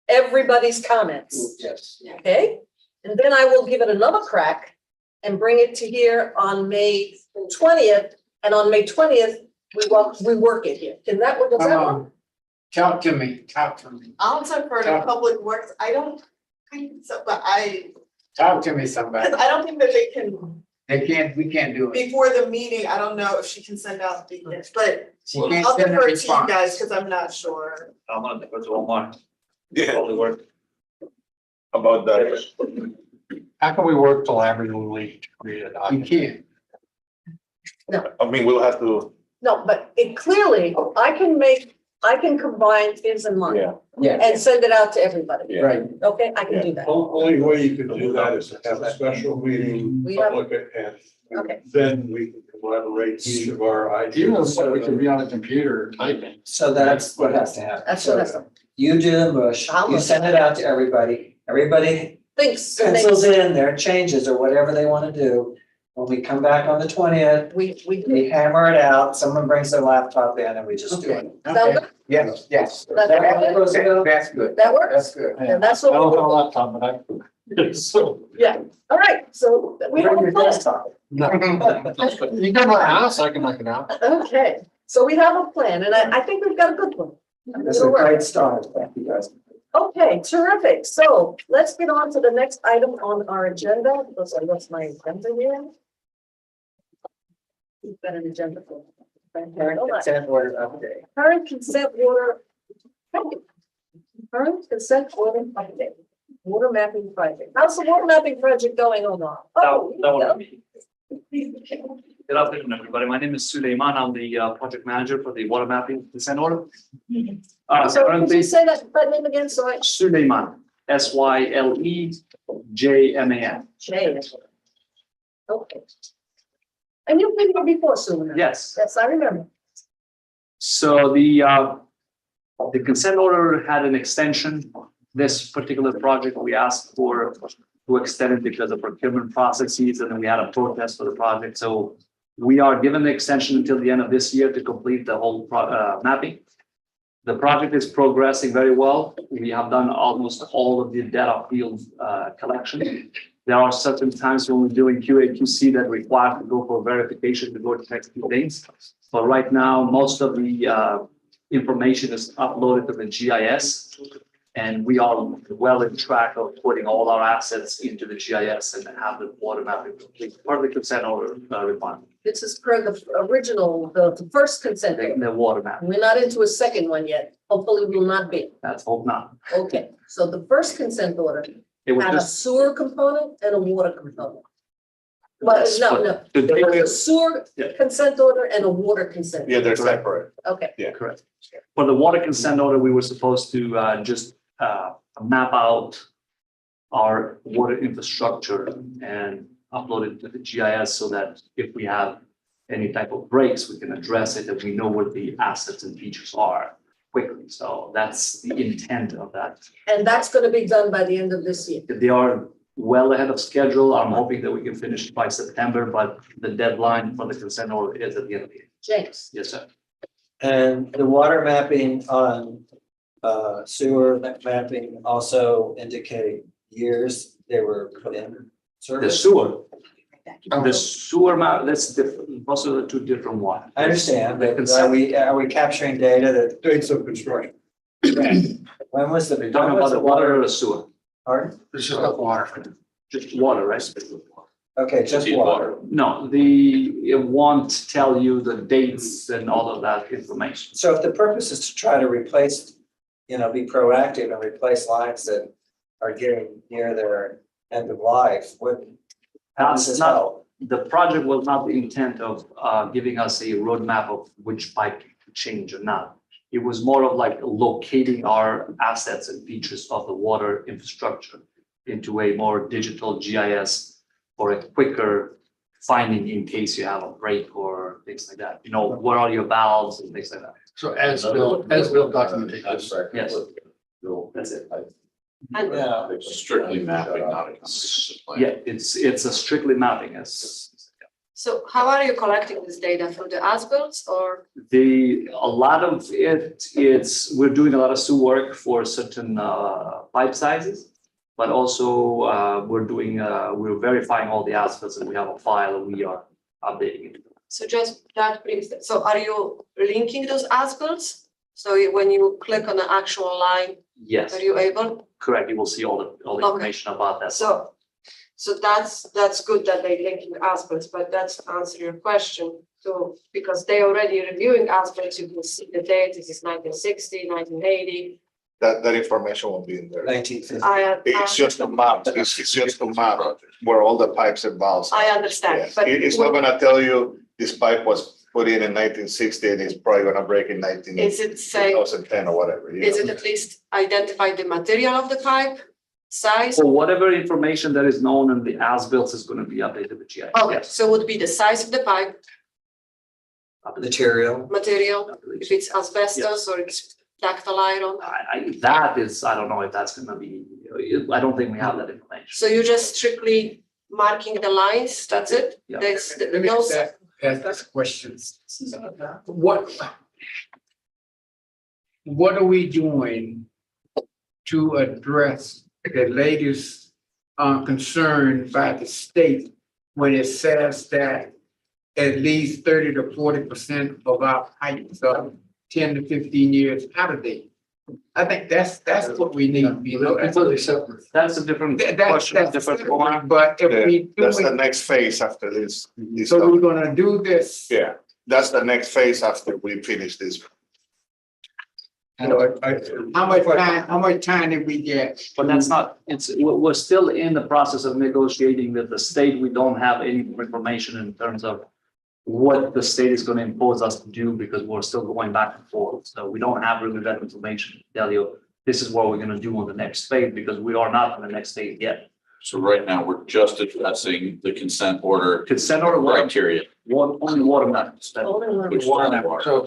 everybody's comments, Yes. okay? And then I will give it another crack and bring it to here on May 20th. And on May 20th, we work it here. Can that work? Does that work? Talk to me. I'll defer to Public Works. I don't think so, but Talk to me, somebody. I don't think that they can, We can't do it. before the meeting, I don't know if she can send out the, but She can't I'll send a defer to you response. guys, because I'm not sure. I'm on, what's all mine? Yeah, Only work. about that. How can we work collaboratively to create a We document? can't. I mean, we'll have to, No, but it clearly, I can combine his and mine Yeah, and send it out to everybody. Yeah. right. Okay, I can do that. only way you can do that is to have a special meeting, We have- public, and Okay. then we can collaborate each of our Even ideas. if we could be on a computer typing. So that's what has to happen. That's what I said. You do the mush, I'll you mush. send it out to everybody, everybody Thinks, pencils in their changes or whatever they wanna do. When we come back on the 20th, we hammer it out, someone brings their laptop in and we just do Okay. it. Sound Okay. good? Yes, yes. That's Good. That works? That's good. And that's I what don't have a we'll, laptop, but I, so. all right, so we have Bring a your plan. desktop. No. You come to my house, I can knock it out. Okay, so we have a plan and I think we've got a good one. This is a great start, thank you guys. Okay, terrific. So let's get on to the next item on our agenda. Because I lost my agenda here. We've got an agenda for. Current consent order update. Current consent order. Thank you. Current consent order update. Water mapping project. How's the water mapping project going on? Oh, That here would be. Good afternoon, everybody. My name is Suleyman. I'm the project manager for the water mapping consent order. you go. So could Currently, you say that name again? So I. Suleyman, SYLEJMAN. Jay. Okay. And you've been here before, Sue? Yes. Yes, I remember. So the consent order had an extension. This particular project, we asked for to extend it because of procurement processes, and then we had a protest for the project. So we are given the extension until the end of this year to complete the whole mapping. The project is progressing very well. We have done almost all of the data field collection. There are certain times when we're doing QA, QC that require to go for verification to go to check few things. But right now, most of the information is uploaded to the GIS. And we are well in track of putting all our assets into the GIS and have the water mapping complete per the consent order requirement. This is per the original, the first consent. order. The water map, We're not into a second one yet. Hopefully we will not be. that's hope not. Okay, so the first consent order It was had a just. sewer component and a water component. But no, Today, a sewer Yeah. consent order and a water consent. Yeah, they're separate. Okay, correct. For the water consent order, we were supposed to just map out our water infrastructure and upload it to the GIS so that if we have any type of breaks, we can address it and we know where the assets and features are quickly. So that's the intent of that. and that's gonna be done by the end of this year. They are well ahead of schedule. I'm hoping that we can finish by September, but the deadline for the consent order is at the end of the year. James, Yes, sir. And the water mapping on sewer mapping also indicate years they were put in The service. sewer map, that's different, also the two different ones. I understand, The but consent, are we capturing data that, Dates of construction. when was the? you're talking about the water or the sewer? Pardon? It's just not water. Just water, right? Okay, just Need water. No, it won't tell you the dates and all of that information. So if the purpose is to try to replace, be proactive and replace lines that are getting near their end of life, how does That's this not, help? the project was not the intent of giving us a roadmap of which pipe to change or not. It was more of like locating our assets and features of the water infrastructure into a more digital GIS for a quicker finding in case you have a break or things like that. What are your valves and things like that. So as built documentation. Yes. That's it. Yeah. Strictly mapping, not a comprehensive plan. Yeah, it's a strictly mapping as So how are you collecting this data from the as-bills or? a lot of we're doing a lot of sewer work for certain pipe sizes. But also, we're verifying all the aspects and we have a file and we are updating it. So just that brings, so are you linking those as-bills? So when you click on the actual line, Yes, are you able? correct. You will see all the Okay. information about that. So that's good that they linking as-bills, but that's answer your question. So because they already reviewing as-bills, you can see the date, this is 1960, 1980. That information will be in there. 1950. It's just a map, it's just a map where all the pipes and valves. I understand, Yes. but. It's not gonna tell you this pipe was put in 1960 and it's probably gonna break in Is it say, 2010 or whatever. is it at least identify the material of the pipe, size? So whatever information that is known in the as-built is going to be updated with GIS. Okay, Yes. so would be the size of the pipe, Material. material, I believe if so. it's asbestos or it's ductile iron. I don't know if that's going to be, I don't think we have that information. So you're just strictly marking the lines, that's it? Yeah. There's Let me no, ask questions. What are we doing to address the latest concern by the state when it says that at least 30 to 40% of our pipes are 10 to 15 years out of date? I think that's what we need. Completely separate. That's a different question, different format. But if we do That's the it, next phase after this. so we're gonna do this. Yeah, that's the next phase after we finish this. How much time did we get? But that's not, we're still in the process of negotiating with the state. We don't have any information in terms of what the state is gonna impose us to do, because we're still going back and forth. So we don't have really that information to tell you, this is what we're gonna do on the next phase, because we are not on the next phase yet. So right now, we're just addressing the consent order Consent order, criteria. only water matters. Which Water network. So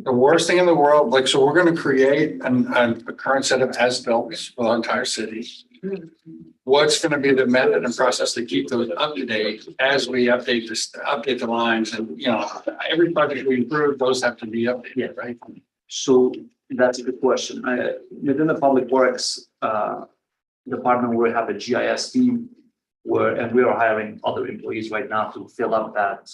the worst thing in the world, like, so we're gonna create a current set of as-built for the entire city. What's gonna be the method and process to keep those up to date as we update the lines, and, you know, every project we improve, those have to be updated, right? So that's a good question. Within the Public Works department, we have a GIS team and we are hiring other employees right now to fill up that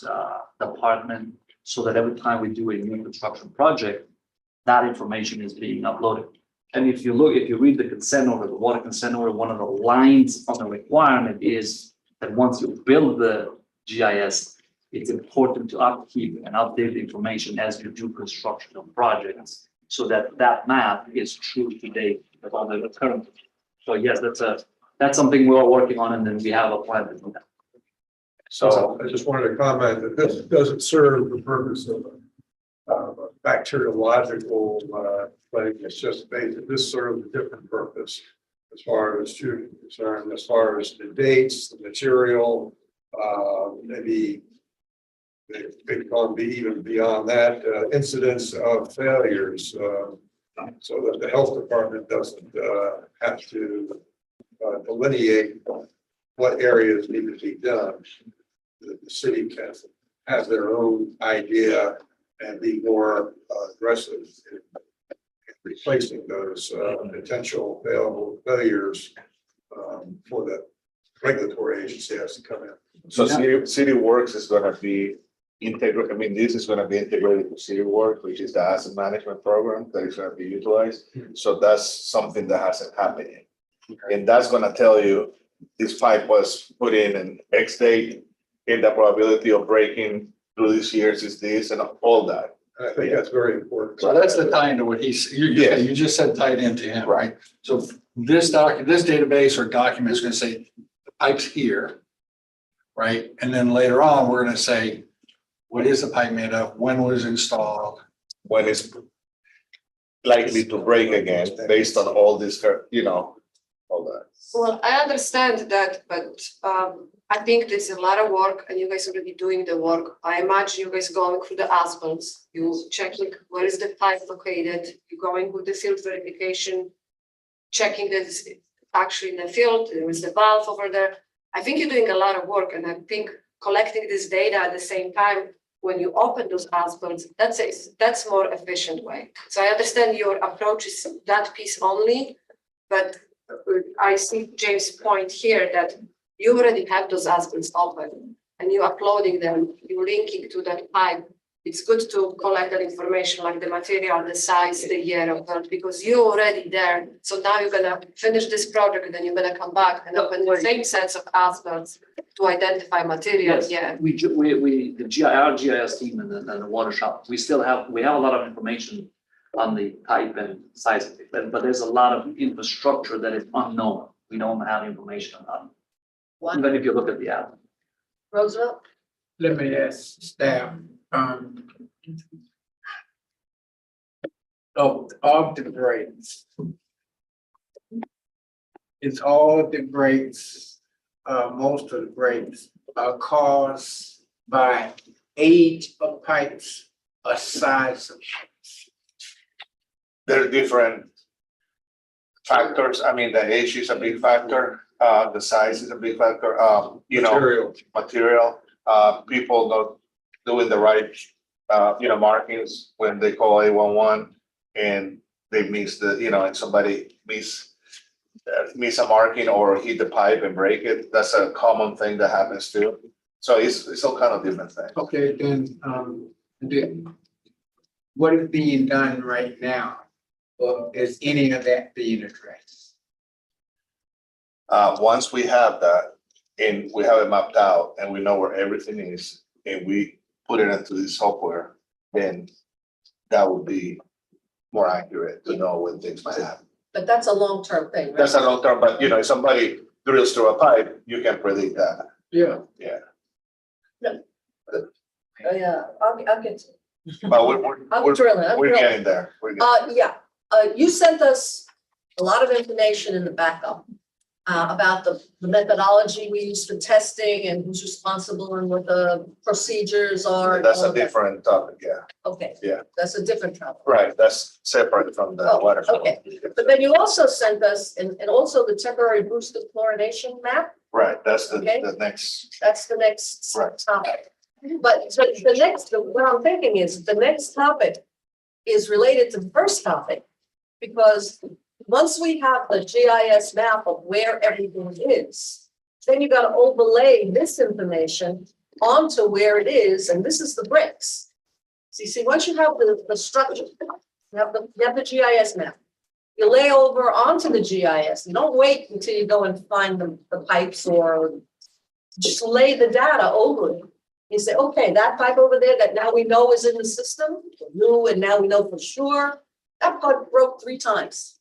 department, so that every time we do a new construction project, that information is being uploaded. And if you read the consent order, the water consent order, one of the lines on the requirement is that once you build the GIS, it's important to upkeep and update the information as you do construction of projects, so that that map is true to date on the current. So yes, that's something we're working on, and then we have a plan to do that. So I just wanted to comment that this doesn't serve the purpose of a bacteriological thing. It's just this serves a different purpose as far as student concerned, as far as the dates, the material, maybe it can be even beyond that, incidents of failures, so that the health department doesn't have to delineate what areas need to be done. The city can have their own idea and be more aggressive in replacing those potential failures for the regulatory agency has to come in. So City Works is gonna be integrated, I mean, this is gonna be integrated to City Work, which is the asset management program that is gonna be utilized. So that's something that hasn't happened yet. And that's gonna tell you this pipe was put in X date, and the probability of breaking through these years is this, and all that. I think that's very important. So that's the tie into what you just said, tied into him, right? So this database or document is gonna say the pipe's here, right? And then later on, we're gonna say, what is the pipe made of? When was it installed? When it's likely to break again, based on all this, all that. Well, I understand that, but I think there's a lot of work and you guys already doing the work. I imagine you guys going through the asphalts, you checking where is the pipe located, you going with the field verification, checking that it's actually in the field, there is the valve over there. I think you're doing a lot of work, and I think collecting this data at the same time when you open those asphalts, that's more efficient way. So I understand your approach is that piece only, but I see James' point here that you already have those asphalts open and you're uploading them, you're linking to that pipe. It's good to collect that information, like the material, the size, the year of that, because you're already there. So now you're gonna finish this project and then you're gonna come back and open the same sets of asphalts to identify materials. Yes, our GIS team and the water shop, we have a lot of information on the type and size of it, but there's a lot of infrastructure that is unknown. We don't have information on that. Even if you look at the app. Roosevelt? Let me ask staff, of the grades. It's all the grades, most of the grades are caused by age of pipes or size of pipes. There are different factors. I mean, the age is a big factor, the size is a big factor, material, people not doing the right, markings when they call 811 and they miss and somebody miss a marking or hit the pipe and break it. That's a common thing that happens too. So it's all kind of different things. Okay, then, what is being done right now? Or is any of that being addressed? Once we have that and we have it mapped out and we know where everything is and we put it into this software, then that would be more accurate to know when things might happen. But that's a long-term thing, right? That's a long term, but if somebody drills through a pipe, you can predict that. Yeah. Oh, yeah, I'll get to it. But I'm drilling, we're getting there. We're getting Yeah, you sent us a lot of information in the backup about the methodology we use for testing and who's responsible and what the procedures are. there. and That's all a of that. different topic, yeah. Okay. Yeah. That's a different topic. Right, that's separate from the Oh, water. okay. But then you also sent us, and also the temporary boosted chlorination map, Right, that's Okay. the next, that's the next Right. topic. But what I'm thinking is, the next topic is related to the first topic. Because once we have the GIS map of where everything is, then you gotta overlay this information onto where it is, and this is the bricks. So you see, once you have the structure, you have the GIS map. You lay over onto the GIS. You don't wait until you go and find the pipes, or just lay the data over it. You say, okay, that pipe over there that now we know is in the system, new, and now we know for sure, that pipe broke 3 times.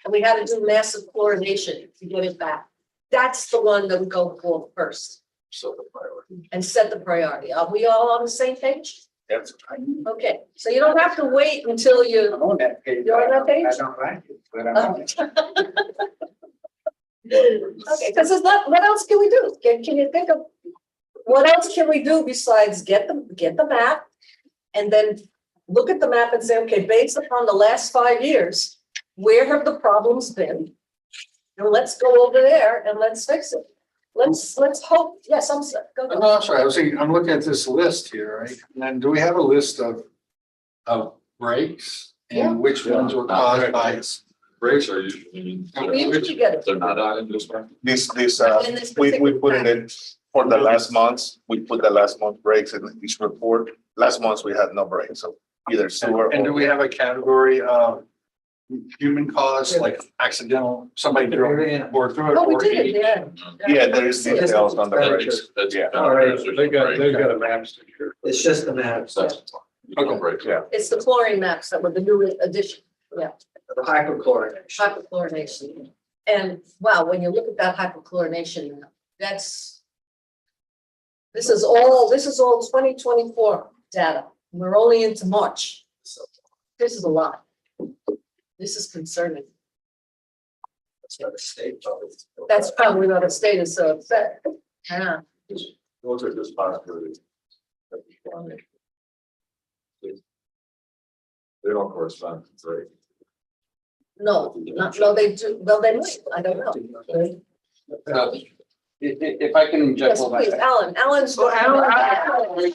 And we had to do massive chlorination to get it back. That's the one that we go for first So the priority. and set the priority. Are we all on the same page? that's, Okay, so you don't have to wait until you. I'm on that page. You're on that page? I don't like it, but I'm on it. Okay, because it's not, what else can we do? Can you think of, what else can we do besides get the map? And then look at the map and say, okay, based upon the last 5 years, where have the problems been? And let's go over there and let's fix it. Let's hope, yes, I'm sorry, go. No, I'm sorry, I'm looking at this list here, right? And then do we have a list of breaks Yeah. and which ones were caused by? Breaks are usually. We usually get it. They're not in this one. this, In this we particular put it map. in for the last months, we put the last month breaks in each report. Last month, we had no breaks, so either sewer. And do or- we have a category of human cause, like accidental, somebody drove or through it? Oh, we or did it, eating? yeah. Yeah, there is details on the breaks. That's- Yeah. All right, They've got a map. It's just the map, So, no breaks. Yeah. It's the chlorine maps that were the new addition, the hypochlorite. hypochlorinated. And wow, when you look at that hypochlorinated map, this is all 2024 data. We're only into March. This is a lot. This is concerning. That's not a state. probably. That's probably what the state is so upset. Yeah. Those are just possibilities. They don't correspond to three. No, no, they do, well, they might, I don't know. If I can inject Yes, a little please, bit. Alan's. Oh, Alan,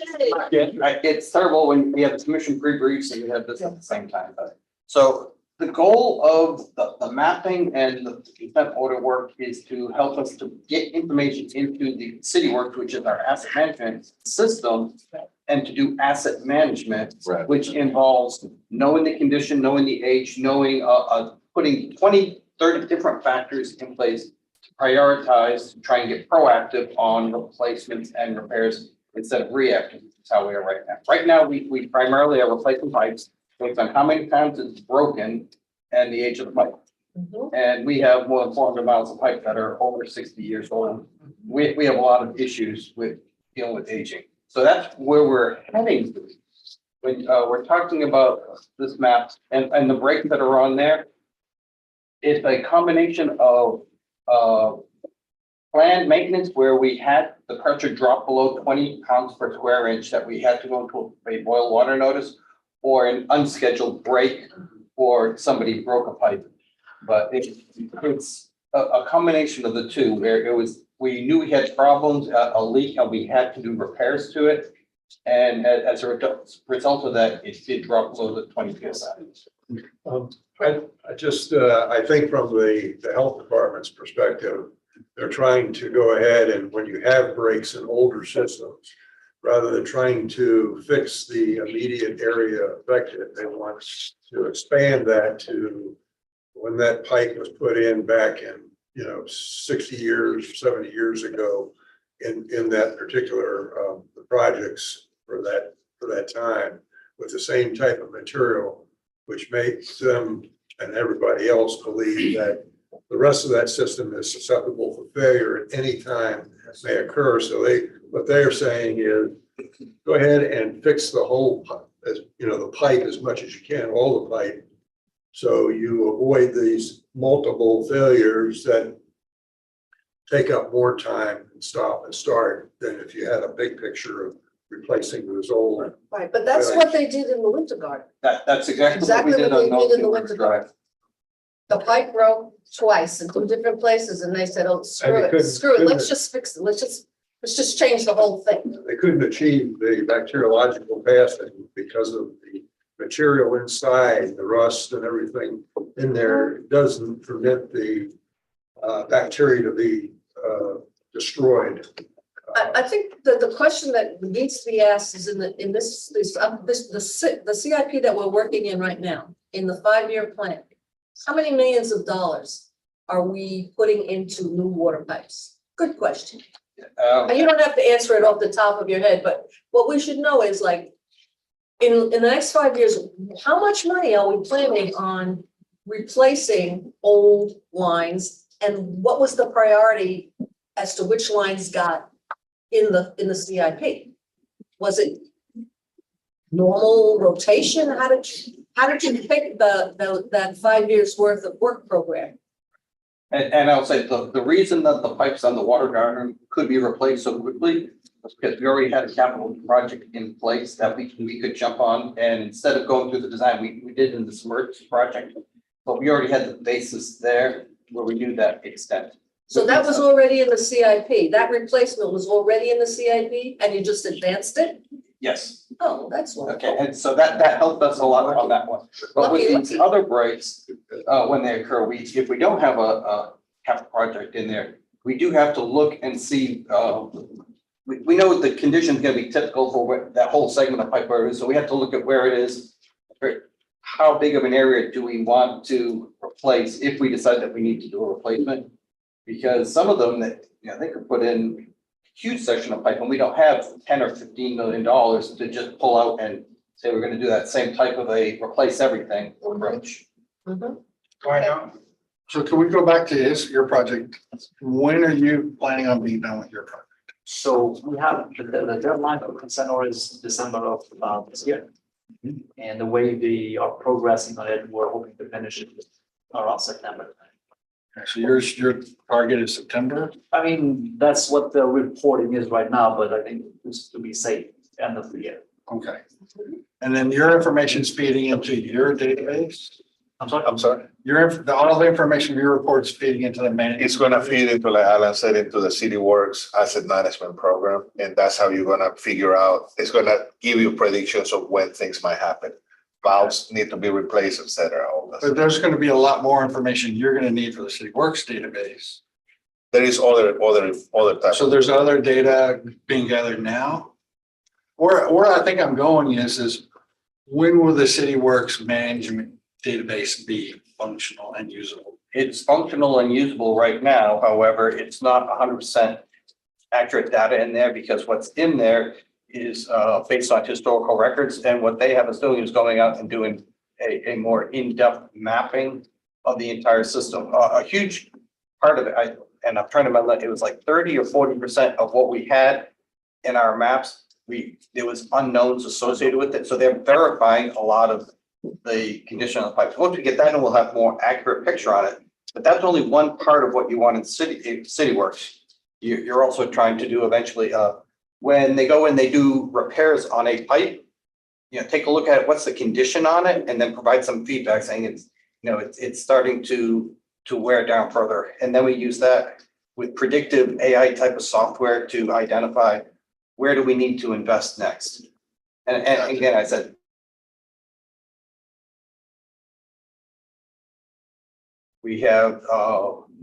It's terrible when we have commission pre-briefs and we have this at the same time, but. So the goal of the mapping and the consent order work is to help us to get information into the city work, which is our asset management system. And to do asset management, Right. which involves knowing the condition, knowing the age, knowing, putting 20, 30 different factors in place to prioritize, to try and get proactive on replacements and repairs instead of reactive. That's how we are right now. Right now, we primarily are replacing pipes based on how many times it's broken and the age of the pipe. Mhm. And we have more than 400 miles of pipe that are over 60 years old. We have a lot of issues with dealing with aging. So that's where we're heading to. When we're talking about this map and the breaks that are on there, it's a combination of planned maintenance where we had the pressure drop below 20 pounds per square inch that we had to go into a boil water notice, or an unscheduled break, or somebody broke a pipe. But it's a combination of the two, where it was, we knew we had problems, a leak, and we had to do repairs to it. And as a result of that, it did drop below the 20 PSI. I think from the health department's perspective, they're trying to go ahead and when you have breaks in older systems, rather than trying to fix the immediate area affected, they want to expand that to when that pipe was put in back in, 60 years, 70 years ago in that particular the projects for that time with the same type of material which makes them and everybody else believe that the rest of that system is susceptible for failure at any time may occur. So what they are saying is, go ahead and fix the whole, as you know, the pipe as much as you can, all the pipe. So you avoid these multiple failures that take up more time and stop and start than if you had a big picture of replacing those old. Right, but that's what they did in the Winter Garden. That's exactly what we did Exactly on what they did in the North winter Drive. The pipe broke twice in 2 different places and they said, oh, screw And they it, screw it, couldn't- let's just fix it, let's just change the whole thing. They couldn't achieve the bacteriological passing because of the material inside, the rust and everything in there doesn't prevent the bacteria to be destroyed. I think that the question that needs to be asked is the CIP that we're working in right now, in the 5-year plan. How many millions of dollars are we putting into new water pipes? Good question. And you don't have to answer it off the top of your head, but what we should know is like, in the next 5 years, how much money are we planning on replacing old lines? And what was the priority as to which lines got in the CIP? Was it normal rotation? How did you pick that 5 years worth of work program? And I'll say the reason that the pipes on the water garden could be replaced so quickly was because we already had a capital project in place that we could jump on. And instead of going through the design, we did in the SMERT project, but we already had the basis there where we knew that extent. So that was already in the CIP. That replacement was already in the CIP and you just advanced it? Yes. Oh, that's wonderful. Okay, and so that helped us a lot on that one. But with Lucky, these other breaks, when they occur, if we don't have a capital project in there, we do have to look and see, we know the condition is gonna be typical for that whole segment of pipe where it is, so we have to look at where it is. How big of an area do we want to replace if we decide that we need to do a replacement? Because some of them that, they could put in huge section of pipe and we don't have 10 or 15 million dollars to just pull out and say we're gonna do that same type of a replace everything approach. Mhm. Why not? So can we go back to your project? When are you planning on being done with your project? So we have the deadline for consent order is December of this year. And the way we are progressing on it, we're hoping to finish it around September. Okay, so your target is September? I mean, that's what the reporting is right now, but I think it's to be safe, end of the year. Okay. And then your information is feeding into your database? I'm sorry? I'm sorry, All the information, your report's feeding into the man. it's gonna feed into, like Alan said, into the City Works Asset Management Program, and that's how you're gonna figure out, it's gonna give you predictions of when things might happen. Valves need to be replaced, et cetera, all But this. there's gonna be a lot more information you're gonna need for the City Works database. There is other types. So there's other data being gathered now? Where I think I'm going is when will the City Works management database be functional and usable? It's functional and usable right now, however, it's not 100% accurate data in there because what's in there is based on historical records, and what they have us doing is going out and doing a more in-depth mapping of the entire system. A huge part of it, I'm trying to remember, it was like 30 or 40% of what we had in our maps, there was unknowns associated with it, so they're verifying a lot of the condition of the pipes. Once we get that, and we'll have more accurate picture on it, but that's only one part of what you want in City Works. You're also trying to do eventually, when they go and they do repairs on a pipe, take a look at what's the condition on it and then provide some feedback saying it's starting to wear down further. And then we use that with predictive AI type of software to identify where do we need to invest next. And again, I said, we have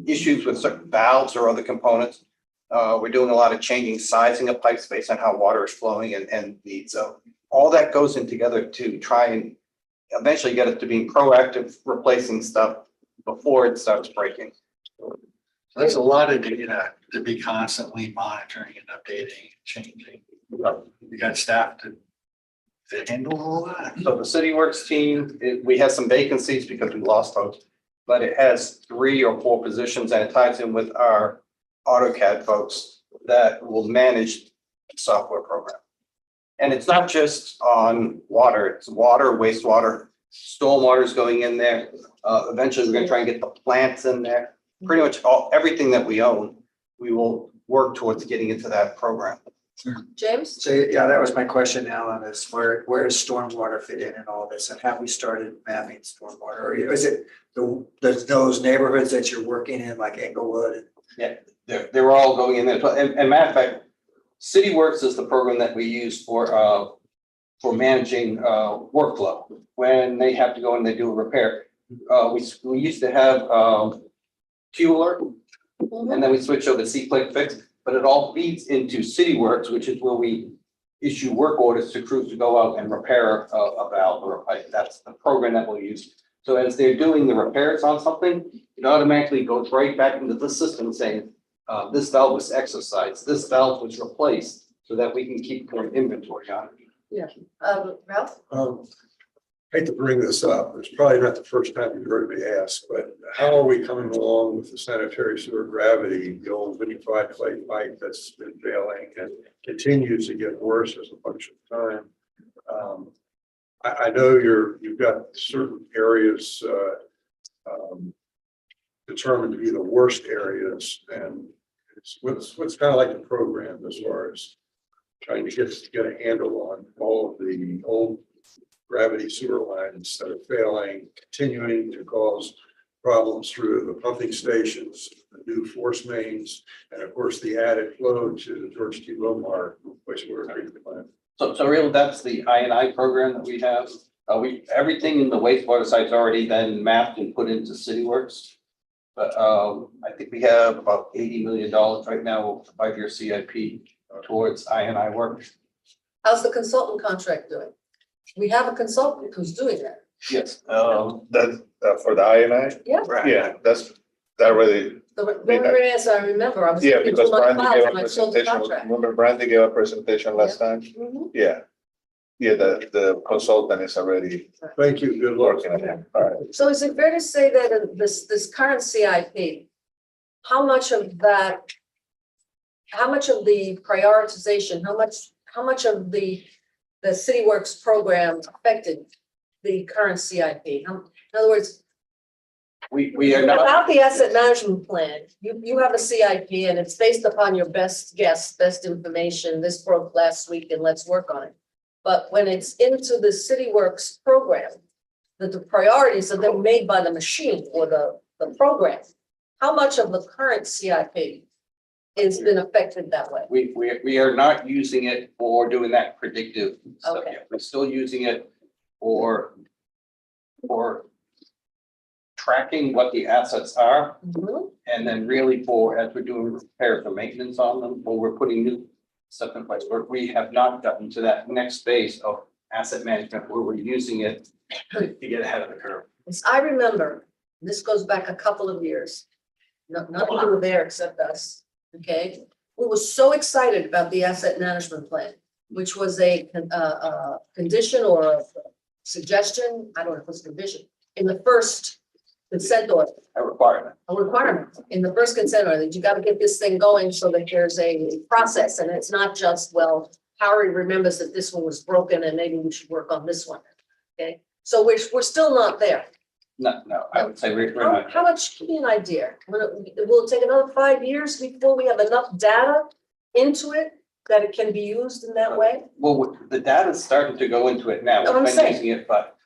issues with certain valves or other components. We're doing a lot of changing sizing of pipes based on how water is flowing and needs. So all that goes in together to try and eventually get it to being proactive, replacing stuff before it starts breaking. That's a lot of data to be constantly monitoring and updating, and changing. You got staff to to handle all that. So the City Works team, we have some vacancies because we lost folks, but it has 3 or 4 positions and it ties in with our AutoCAD folks that will manage the software program. And it's not just on water, it's water, wastewater, stormwater is going in there. Eventually, we're gonna try and get the plants in there. Pretty much everything that we own, we will work towards getting into that program. James? So, yeah, that was my question, Alan, is where does stormwater fit in all this? And have we started mapping stormwater? Or is it those neighborhoods that you're working in, like Englewood? Yeah, they're all going in there. And matter of fact, City Works is the program that we use for managing workflow. When they have to go and they do a repair, we used to have Q Alert, and then we switched over to C-Click Fix, but it all feeds into City Works, which is where we issue work orders to crews to go out and repair a valve or a pipe. That's the program that we'll use. So as they're doing the repairs on something, it automatically goes right back into the system saying, this valve was exercised, this valve was replaced, so that we can keep going inventory on it. Yeah. Ralph? Hate to bring this up, it's probably not the first time you've heard me ask, but how are we coming along with the sanitary sewer gravity, the old liquefied clay pipe that's been failing and continues to get worse as a function of time? I know you've got certain areas determined to be the worst areas, and what's kind of like the program as far as trying to get a handle on all of the old gravity sewer lines that are failing, continuing to cause problems through the pumping stations, the new force mains, and of course the added flow to the George T. Lomar wastewater treatment plant. So really, that's the I&I program that we have. Everything in the wastewater site's already been mapped and put into City Works. But I think we have about $80 million right now, 5-year CIP towards I&I work. How's the consultant contract doing? We have a consultant who's doing that. Yes. That, for the INI? Yeah. Yeah, that really, The only as I remember, I was. yeah, looking because through my Brandy files gave a and I saw the presentation, contract. remember Brandy gave a presentation last time? Mhm. Yeah. Yeah, the consultant is already Thank you, good luck. working on it. All right. So is it fair to say that in this current CIP, how much of the prioritization, how much of the City Works program affected the current CIP? In other words, We are not, without the asset management plan, you have a CIP and it's based upon your best guess, best information. This broke last week and let's work on it. But when it's into the City Works program, the priorities are then made by the machine or the program. How much of the current CIP has been affected that way? we are not using it for doing that predictive stuff Okay. yet. We're still using it for tracking what the assets are. Mhm. And then really for, as we're doing repairs or maintenance on them, or we're putting new stuff in place, where we have not gotten to that next phase of asset management where we're using it to get ahead of the curve. As I remember, this goes back a couple of years. None of you were there except us, okay? We were so excited about the asset management plan, which was a condition or a suggestion, I don't know if it's a condition, in the first consent order. A requirement. A requirement in the first consent order that you got to get this thing going so that there's a process and it's not just, well, Harry remembers that this one was broken and maybe we should work on this one. Okay, so we're still not there. No, I would say we're How, not. how much, give me an idea? Will it take another 5 years before we have enough data into it that it can be used in that way? Well, the data's starting to go into it now. That's what I'm We've been saying. using it, but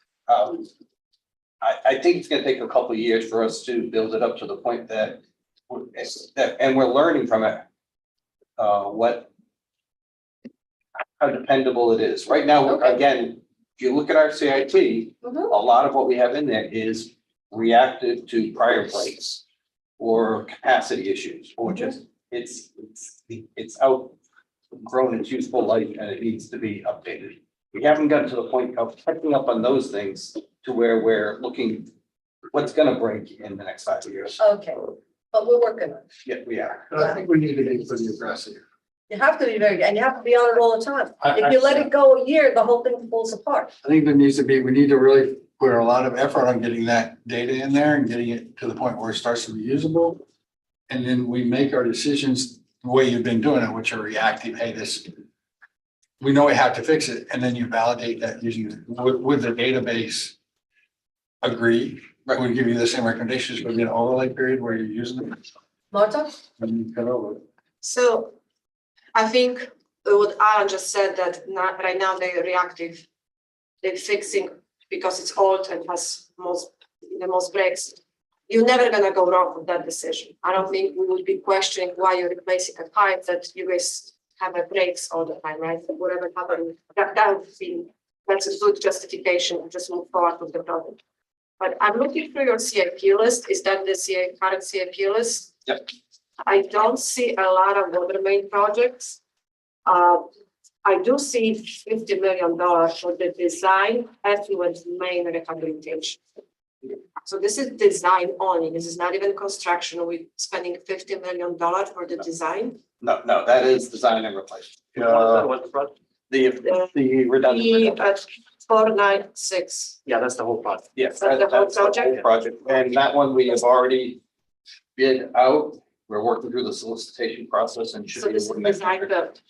I think it's gonna take a couple of years for us to build it up to the point that and we're learning from it. How dependable it is. Right now, Okay. again, if you look at our CIT, Mhm. a lot of what we have in there is reactive to prior breaks or capacity issues, or just it's outgrown its useful life and it needs to be updated. We haven't gotten to the point of picking up on those things to where we're looking what's gonna break in the next 5 years. Okay, but we're working on it. Yeah, we are. I think we need to be pretty aggressive. You have to be very, and you have to be on it all the time. I- If you let it go a year, the whole thing falls apart. I think there needs to be, we need to really put a lot of effort on getting that data in there and getting it to the point where it starts to be usable. And then we make our decisions the way you've been doing it, which are reactive. Hey, this, we know we have to fix it. And then you validate that using, with the database. Agree, we give you the same recommendations, but an overlay period where you're using them. Martha? And you cut over it. So I think what Alan just said, that not, right now they're reactive. They're fixing because it's old and has the most breaks. You're never gonna go wrong with that decision. I don't think we would be questioning why you're replacing a pipe that you guys have a breaks all the time, right? Whatever happened, that would be, that's a good justification to just move forward with the project. But I'm looking through your CIP list. Is that the current CIP list? Yep. I don't see a lot of water main projects. I do see $50 million for the design effluent main rehabilitation. So this is design only. This is not even construction. We're spending $50 million for the design. No, that is design and replacement. What's the project? The redundant. At 496. Yeah, that's the whole project. Yes, That's the whole that's the whole project, and that one we have already bid out. We're working through the solicitation process and should So be this able is to make. design build.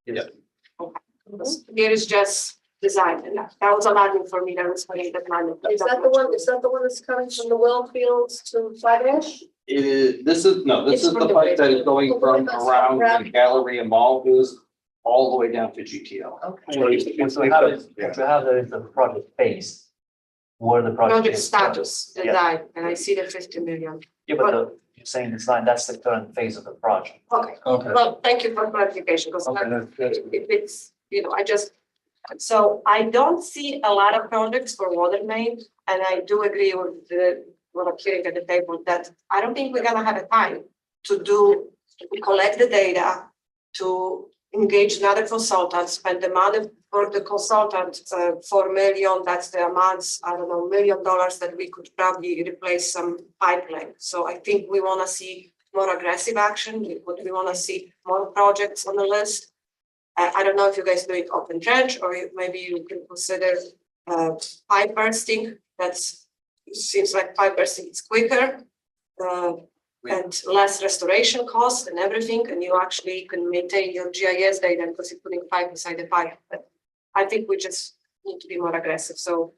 Yeah. Here is just design, and that was a lot for me. That was funny that money. Is that the one that's coming from the well fields to Flat Ash? It is, this is It's the from the pipe that is bridge. going from around the gallery and mall is all the way down to GTO. Okay. Once we have it, once we have the project phase, where the project Project is. status, Yeah. design, and I see the 50 million. Yeah, but you're saying design, that's the current phase of the project. Okay, Okay. well, thank you for clarification, because Okay, that's if it's, so I don't see a lot of projects for water main, and I do agree with what I'm hearing at the table, that I don't think we're gonna have a time to collect the data, to engage another consultant, spend the money for the consultant, 4 million, that's the amounts, I don't know, $1 million that we could probably replace some pipeline. So I think we wanna see more aggressive action, we wanna see more projects on the list. I don't know if you guys do it open trench, or maybe you can consider pipe bursting. Seems like pipe bursting is quicker and less restoration cost and everything, and you actually can maintain your GIS data because you're putting pipe inside the pipe. But I think we just need to be more aggressive. So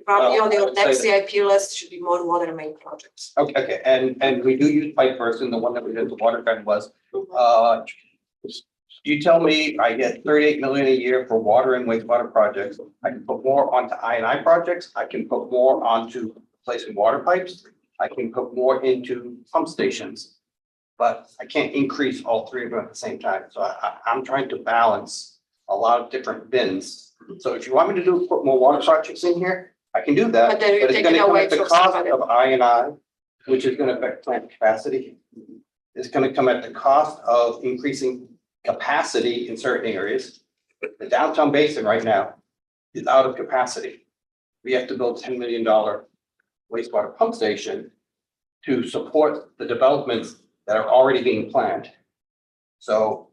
probably on your next CIP list should be more water main projects. Okay, and we do use pipe first, and the one that we did the water fund was, you tell me I get 38 million a year for water and wastewater projects. I can put more onto I&I projects. I can put more onto replacing water pipes. I can put more into pump stations. But I can't increase all three of them at the same time. So I'm trying to balance a lot of different bins. So if you want me to put more water projects in here, I can do that. But then you're But it's taking gonna come away at the from cost somebody. of I&I, which is gonna affect plant capacity. It's gonna come at the cost of increasing capacity in certain areas. The downtown basin right now is out of capacity. We have to build $10 million wastewater pump station to support the developments that are already being planned. So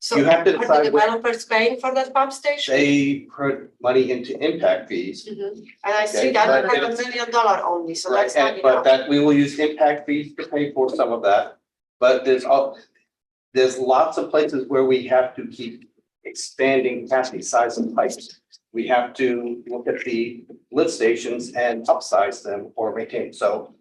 So you have to are the decide what developers paying for that pump station? they put money into impact fees. Mhm. And I see Okay, that but we have it's- $1 million only, so Right, that's not and but enough. that we will use impact fees to pay for some of that. But there's lots of places where we have to keep expanding capacity size of pipes. We have to look at the lift stations and upsize them or maintain. So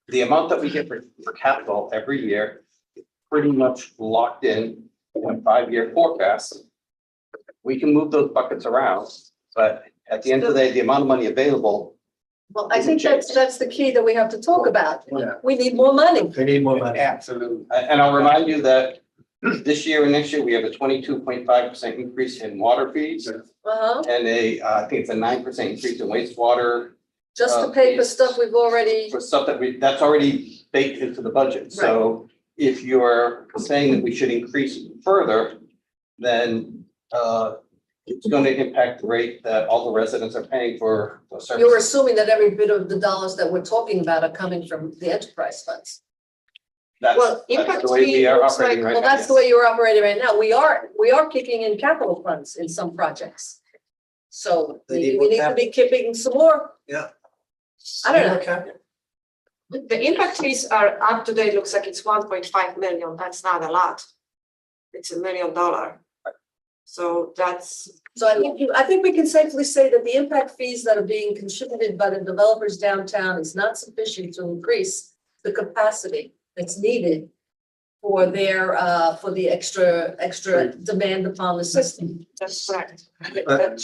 the amount that we get for capital every year is pretty much locked in a 5-year forecast. We can move those buckets around, but at the end of the day, the amount of money available. Well, I think that's the key that we have to talk about. Yeah. We need more money. They need more money. Absolutely. And I'll remind you that this year and next year, we have a 22.5% increase in water fees Uh-huh, and I think it's a 9% increase in wastewater just to pay for stuff we've already, for stuff that's already baked into the budget. So if you're saying that we should increase further, then it's going to impact the rate that all the residents are paying for the service. you're assuming that every bit of the dollars that we're talking about are coming from the enterprise funds. Well, That's impact the way we fee are looks operating like, right Well, now. that's the way you're operating right now. We are kicking in capital funds in some projects. So They need we more need to be keeping some more. Yeah. I don't know. the impact fees are up to date, looks like it's 1.5 million, that's not a lot. It's $1 million. So that's, So I think we can safely say that the impact fees that are being contributed by the developers downtown is not sufficient to increase the capacity that's needed for for the extra demand upon the system. that's correct. But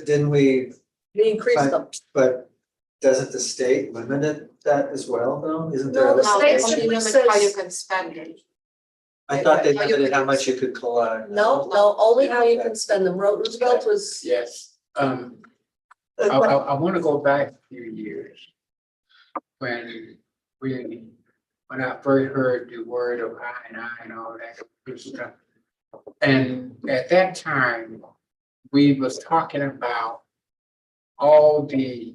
didn't we, We increase them. but doesn't the state limit that as well, though? Isn't there? No, other the Now, state they states? only simply limit how you says- can spend it. I thought they how you limited could how much you could collect. No, only how you can spend them. Roosevelt was. Yes, I want to go back a few years. When I first heard the word of I and all that good stuff. And at that time, we was talking about all the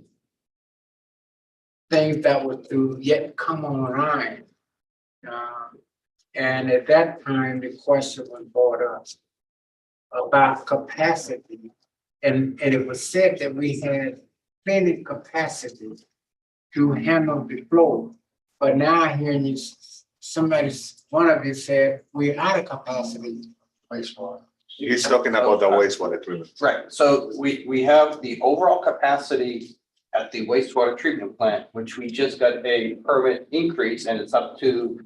things that were to yet come online. And at that time, the question was brought up about capacity. And it was said that we had plenty capacity to handle the flow. But now I hear you, one of you said, we're out of capacity. Wastewater. He's talking about the wastewater treatment. Right, so we have the overall capacity at the wastewater treatment plant, which we just got a permit increase and it's up to,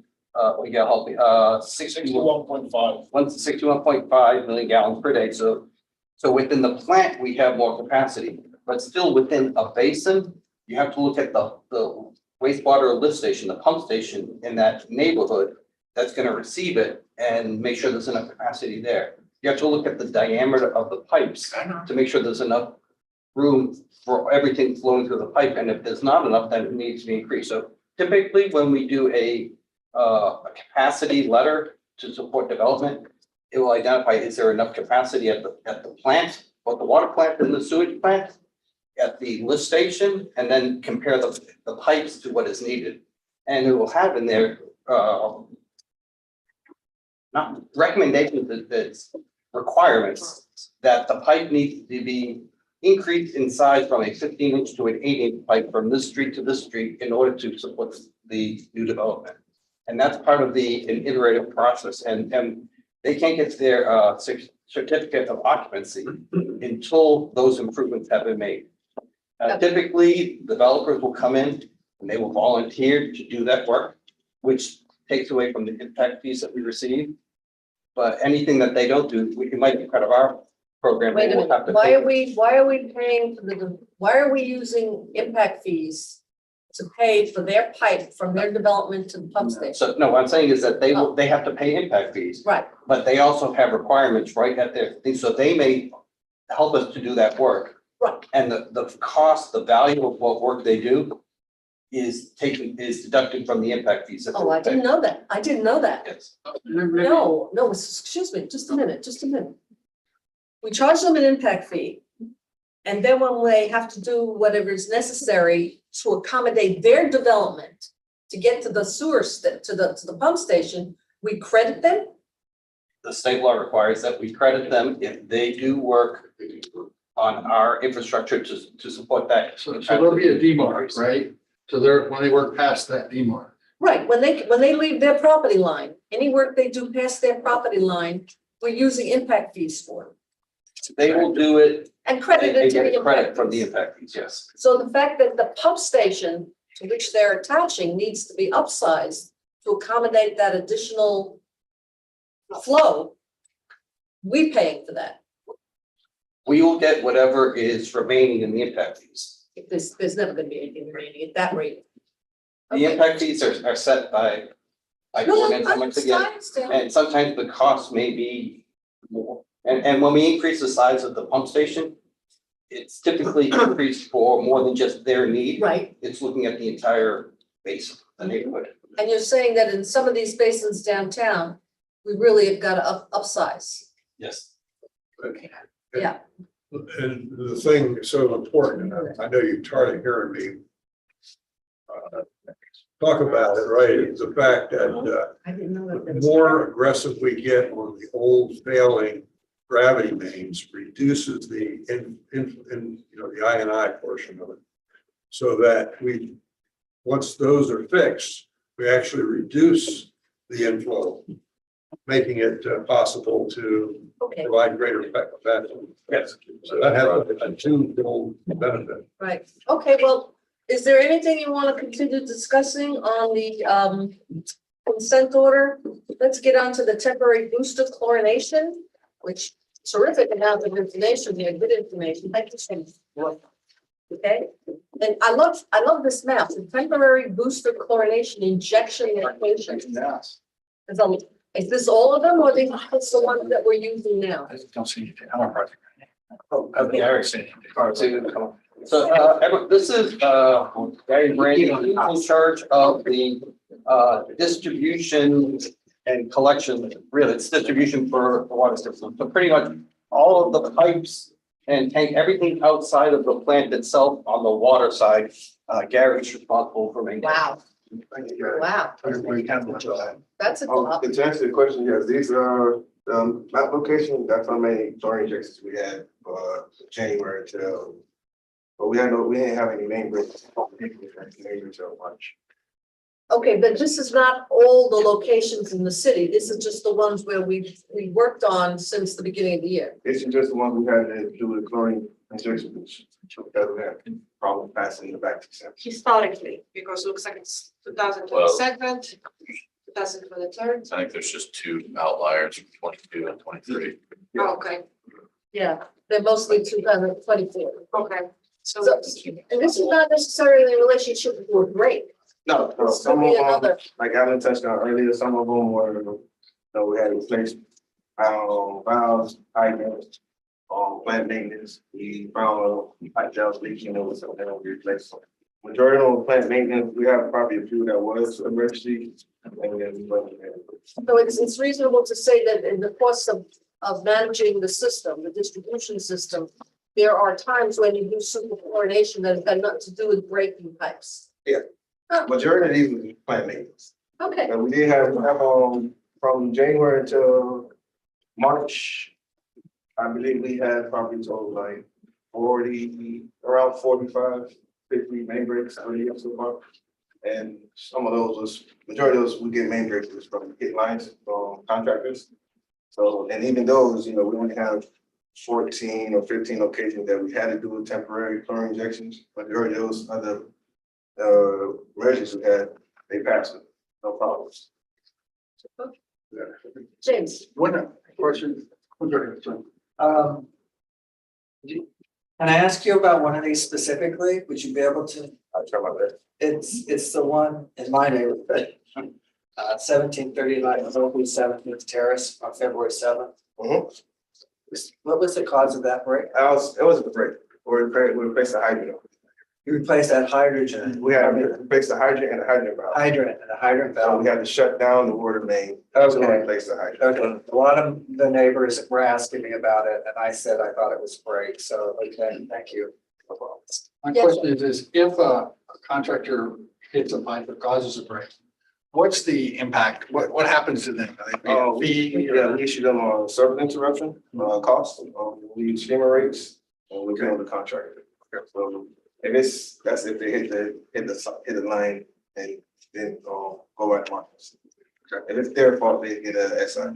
we got help me, 61.5. 61.5 million gallons per day, so within the plant, we have more capacity, but still within a basin, you have to look at the wastewater lift station, the pump station in that neighborhood that's gonna receive it and make sure there's enough capacity there. You have to look at the diameter of the pipes to make sure there's enough room for everything flowing through the pipe, and if there's not enough, then it needs to be increased. So typically, when we do a capacity letter to support development, it will identify, is there enough capacity at the plant, both the water plant and the sewage plant, at the lift station, and then compare the pipes to what is needed. And it will have in there, not recommendations, that's requirements that the pipe needs to be increased in size from a 15-inch to an 8-inch pipe from this street to this street in order to support the new development. And that's part of an iterative process, and they can't get their certificate of occupancy until those improvements have been made. Typically, developers will come in and they will volunteer to do that work, which takes away from the impact fees that we receive. But anything that they don't do, it might be part of our program. Wait they a will have minute, to why are we paying for why are we using impact fees to pay for their pipe from their development to the pump station? So no, what I'm saying is that they have to pay impact fees, Right, but they also have requirements right at their thing, so they may help us to do that work. right. And the cost, the value of what work they do is deducted from the impact fees. that they Oh, I will pay. didn't know that. I didn't know that. Yes. No, excuse me, just a minute. We charge them an impact fee. And then when they have to do whatever is necessary to accommodate their development to get to the sewer, to the pump station, we credit them? The state law requires that we credit them if they do work on our infrastructure to support that. So there'll be a demarc, right? So when they work past that demarc. Right, when they leave their property line, any work they do past their property line, we're using impact fees for. They will do it, And credit they it to get the credit impact from the fees. impact fees, yes. So the fact that the pump station to which they're attaching needs to be upsized to accommodate that additional flow, we paying for that. We will get whatever is remaining in the impact fees. If there's never gonna be anything remaining at that rate. The Okay. impact fees are set by No, ordinance I once again, understand. and sometimes the cost may be more. And when we increase the size of the pump station, it's typically increased for more than just their need. Right, It's looking at the entire basin, the neighborhood. and you're saying that in some of these basins downtown, we really have got to upsize. Yes. Yeah. And the thing so important, and I know you're tired of hearing me talk about it, right, is the fact that, I didn't know that. the more aggressive we get on the old failing gravity mains reduces the the I portion of it. So that once those are fixed, we actually reduce the inflow, making it possible to Okay, provide greater capacity. Yes. So that has a twofold benefit. right. Okay, well, is there anything you want to continue discussing on the consent order? Let's get on to the temporary booster chlorination, which terrific amount of information here, good information. Thank you so much. Okay, and I love this map, the temporary booster chlorination injection location. Is this all of them or is the ones that we're using now? I just don't see anything. I'm a project. Oh, Eric's saying. So, this is, Gary Brandy, he's in charge of the, distribution and collection, really, it's distribution for the water system. So pretty much all of the pipes and tank, everything outside of the plant itself on the water side, Gary's responsible for maintaining. Wow, wow, that's a lot. To answer the question, yes, these are, map location, that's how many chlorine injections we had, January till. But we didn't have any main breaks until March. Okay, but this is not all the locations in the city. This is just the ones where we worked on since the beginning of the year. This is just the one we had to do with chlorine injection, which doesn't have problem passing the back to December. Historically, because it looks like it's 2027, 2023. I think there's just two outliers, 22 and 23. Okay, Yeah, they're mostly 2024. okay. So, So, and this is not necessarily in relationship with break. No, This could some of be them, another. like Alan touched on earlier, some of them were, we had replaced, valves, hydrants, plant maintenance, we found pipe valves leaking, there was something that we replaced. Majority of plant maintenance, we have probably a few that was emergency, and then we went ahead. So it's reasonable to say that in the course of managing the system, the distribution system, there are times when you do super chlorination that has got nothing to do with breaking pipes. Majority of these was plant maintenance. Okay, And we did have, from January until March, I believe we had probably total like 40, around 45, 50 main breaks already up so far. And some of those was, majority of those, we get main breaks from hit lines, from contractors. So, and even those, we only have 14 or 15 occasions that we had to do temporary chlorine injections. Majority of those other emergencies we had, they passed it, no problems. James. One question. Can I ask you about one of these specifically? Would you be able to? I'll try my best. It's the one in my neighborhood. 1739 Oakwood 17th Terrace on February 7th. What was the cause of that break? It wasn't the break. We replaced the hydrant. You replaced that hydrogen. We had to replace the hydrant and the hydrant valve. Hydrant and the hydrant So valve. we had to shut down the water main to Okay. replace the hydrant. Okay, a lot of the neighbors were asking me about it and I said I thought it was great, so, okay, thank you. My question is if a contractor hits a pipe that causes a break, what's the impact? What happens to them? Are they paid a fee? We issue them on service interruption, cost, we use FEMA rates, and we bill the contractor. So that's if they hit the line and then go back to market. If it's their fault, they get a SI.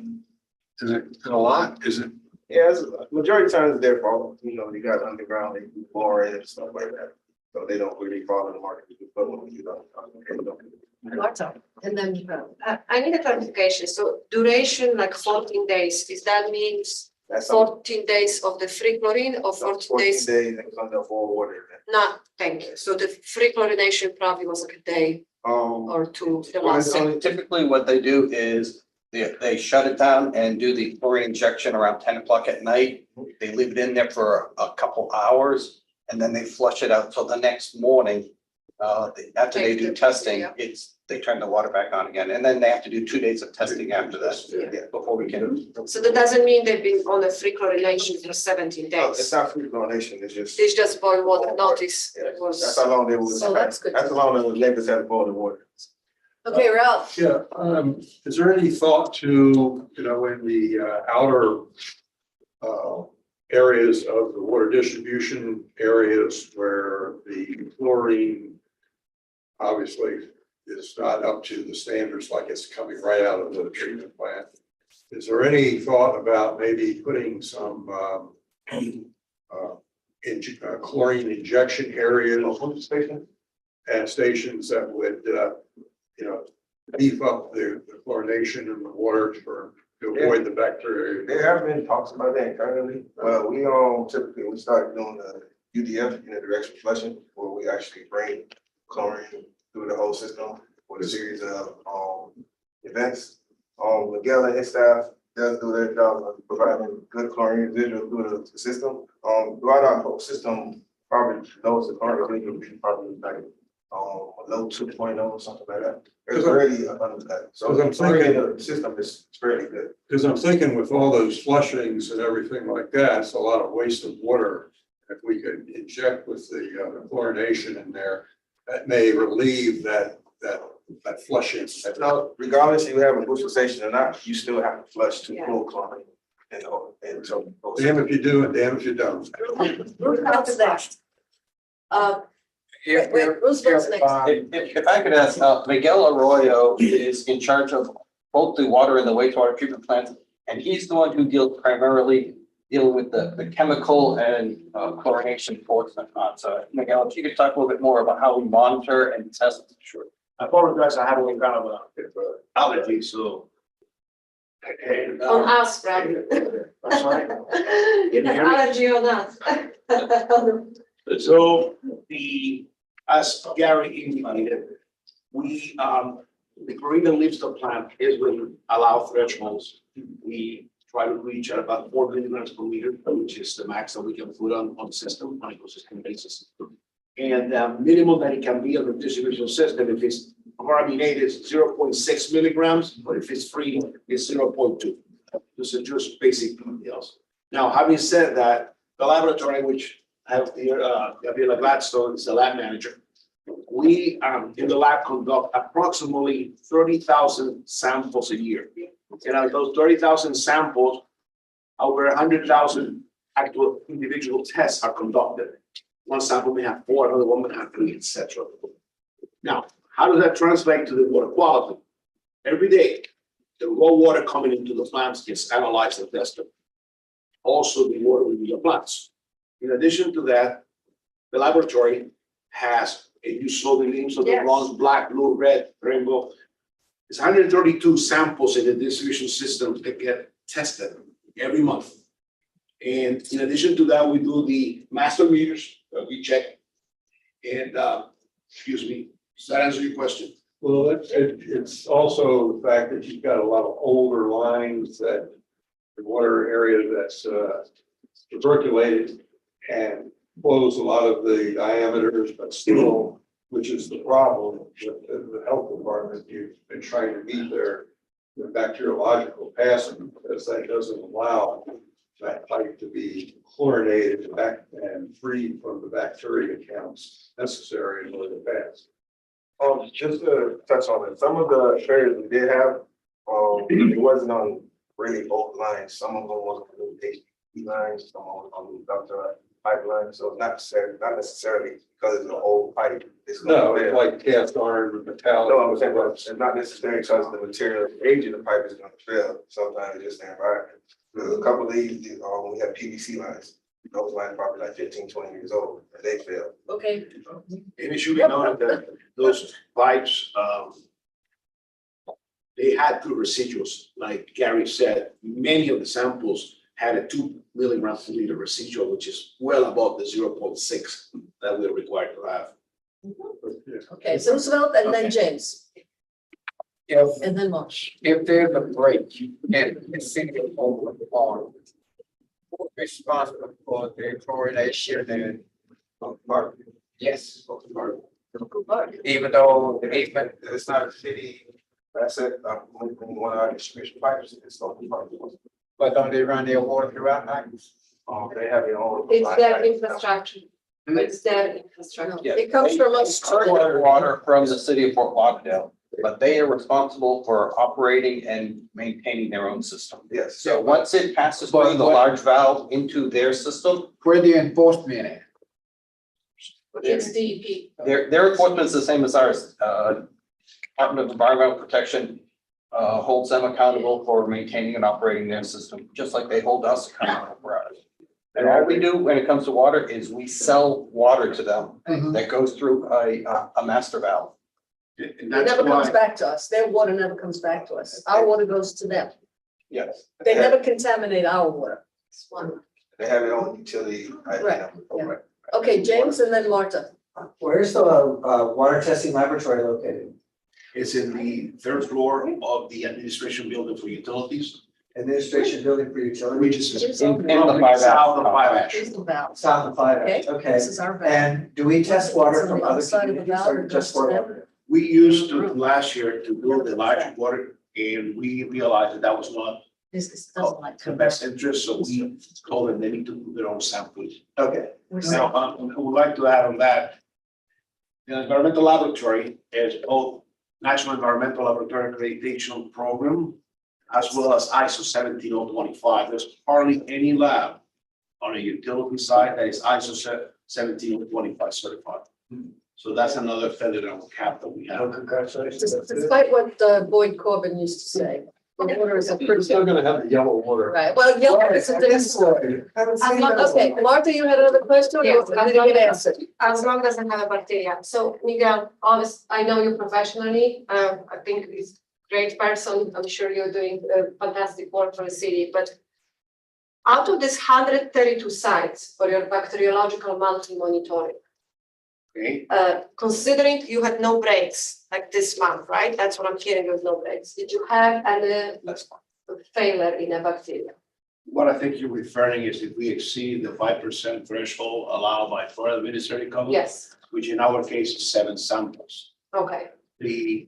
Is it a lot? Is it? Yeah, majority of times it's their fault, you got underground, they do boring and stuff like that. So they don't really follow the market. and then I need a clarification. So duration, like 14 days, is that means That's 14 days of the free chlorine or 14 days? days and it's under full water. No, thank you. So the free chlorination probably was like a day or two. The Well, last it's day. only- Typically, what they do is they shut it down and do the chlorine injection around 10 o'clock at night. They leave it in there for a couple hours and then they flush it out. So the next morning, after they do Take the- testing, yeah. they turn the water back on again, and then they have to do 2 days of testing after that, before we can. So that doesn't mean they've been on a free chlorination for 17 It's days. not free donation, it's just. It's just boil water notice Yeah, was. That's how long they was. So that's good. That's how long they was neighbors had to boil the water. Okay, Ralph. Yeah, is there any thought to, in the outer areas of the water distribution areas where the chlorine obviously is not up to the standards like it's coming right out of the treatment plant? Is there any thought about maybe putting some chlorine injection areas and stations that would, beef up the chlorination in the water to avoid the bacteria? There have been talks about that internally, we typically, we start doing the UDF, unidirectional flushing, where we actually bring chlorine through the whole system with a series of events. Miguel and his staff does do their job of providing good chlorine residual through the system. Throughout our whole system, probably lowest the current rate would be probably like a low 2.0 or something like that. It's already under that. So Because I'm thinking- the system is fairly good. Because I'm thinking with all those flushings and everything like that, it's a lot of waste of water. If we could inject with the chlorination in there, that may relieve that flushing. Now, regardless if you have a booster station or not, you still have to flush to Yeah. full chlorine. And so. Damn if you do and damn if you don't. Who's next? Wait, Roosevelt's next. If I could ask, Miguel Arroyo is in charge of both the water and the wastewater treatment plants, and he's the one who deals primarily dealing with the chemical and chlorination enforcement. So Miguel, if you could talk a little bit more about how we monitor and test. Sure. I apologize, I had a kind of a allergy, so. On us, right? That's right. You have allergy on us. So as Gary indicated, the green and leaves the plant is within allowed thresholds. We try to reach at about 4 milligrams per liter, which is the max that we can put on the system on a consistent basis. And the minimum that it can be on the distribution system, if it's carbonate, is 0.6 milligrams, but if it's free, it's 0.2. This is just basic details. Now, having said that, the laboratory, which I have here, Gabriela Gladstone is the lab manager. We, in the lab, conduct approximately 30,000 samples a year. And out of those 30,000 samples, over 100,000 actual individual tests are conducted. One sample may have 4, another one may have 3, etc. Now, how does that translate to the water quality? Every day, the raw water coming into the plants gets analyzed and tested. Also, the water in the plants. In addition to that, the laboratory has, and you saw the names of the Yes. bronze, black, blue, red, rainbow. It's 132 samples in the distribution system that get tested every month. And in addition to that, we do the master meters that we check. And, excuse me, does that answer your question? Well, it's also the fact that you've got a lot of older lines that the water area that's tuberculated and flows a lot of the diameters, but still, which is the problem with the health department. You've been trying to meet their bacteriological passing because that doesn't allow that pipe to be chlorinated back and free from the bacteria counts necessary in order to pass. Just to touch on it, some of the areas we did have, it wasn't on really old lines. Some of them was on HDPE lines, some of them on the pipeline. So not necessarily because it's an old pipe. It's No, it's like cast iron, metallic. No, I'm saying, but it's not necessarily because the material, the age of the pipe is gonna fail. Sometimes it's just the environment. There's a couple of these, we have PVC lines. Those lines probably like 15, 20 years old, and they fail. Okay. And it should be noted that those pipes, they had good residuals. Like Gary said, many of the samples had a 2 milligrams per liter residual, which is well above the 0.6 that we're required to have. Okay, so Roosevelt and then James, If, and then Marsh. if there's a break and it's single over the farm, who's responsible for the chlorination and part? Yes. even though the easement is not a city, that's it, one of our distribution pipes, it's local pipes. But don't they run their water throughout night? Oh, they have their own. It's their infrastructure. It's their infrastructure. Yeah, It comes they from us. acquire water from the city of Fort Lauderdale, but they are responsible for operating and maintaining their own system. Yes. So once it passes through the large valve into their system, Where the enforcement at? It's DEP. their enforcement is the same as ours. Department of Environmental Protection holds them accountable for maintaining and operating their system, just like they hold us accountable for ours. And all we do when it comes to water is we sell water to them that goes through a master valve. And It that's never comes why, back to us. Their water never comes back to us. Our water goes to them. Yes. They never contaminate our water. It's wonderful. They have their own utility. Right, yeah. Okay, James and then Martha. Where's the water testing laboratory located? it's in the third floor of the administration building for utilities, Administration building for which utilities, is In the five south of Five Ash. Here's the valve. south of Five Ash, Okay, okay. this is our valve. And do we test water It's on from the other outside of the communities valve, or it just goes to for them. water? We used to last year to build the large water, and we realized that was not This doesn't like. the best interest, so we told them they need to do their own samples. Okay, We're Now, I would like to add on that. The environmental laboratory is both National Environmental Laboratory Accreditation Program as well as ISO 17025. There's hardly any lab on a utility side that is ISO 17025 certified. So that's another feather on the cap that we well, have. congratulations. Despite what Boyd Corbin used to say, the water is a pretty. Still gonna have the yellow water. Right, well, yellow is a different story. Okay, Martha, you had another question? Or Yes, did it get answered? As long as I have a bacteria. So Miguel, obviously, I know you professionally. I think he's a great person. I'm sure you're doing fantastic work for the city, but out of this 132 sites for your bacteriological monthly monitoring, Okay, considering you had no breaks like this month, right? That's what I'm hearing, with no breaks. Did you have any failure in a bacteria? what I think you're referring is if we exceed the 5% threshold allowed by Florida Administrative Code. Yes, Which in our case is 7 samples. okay. The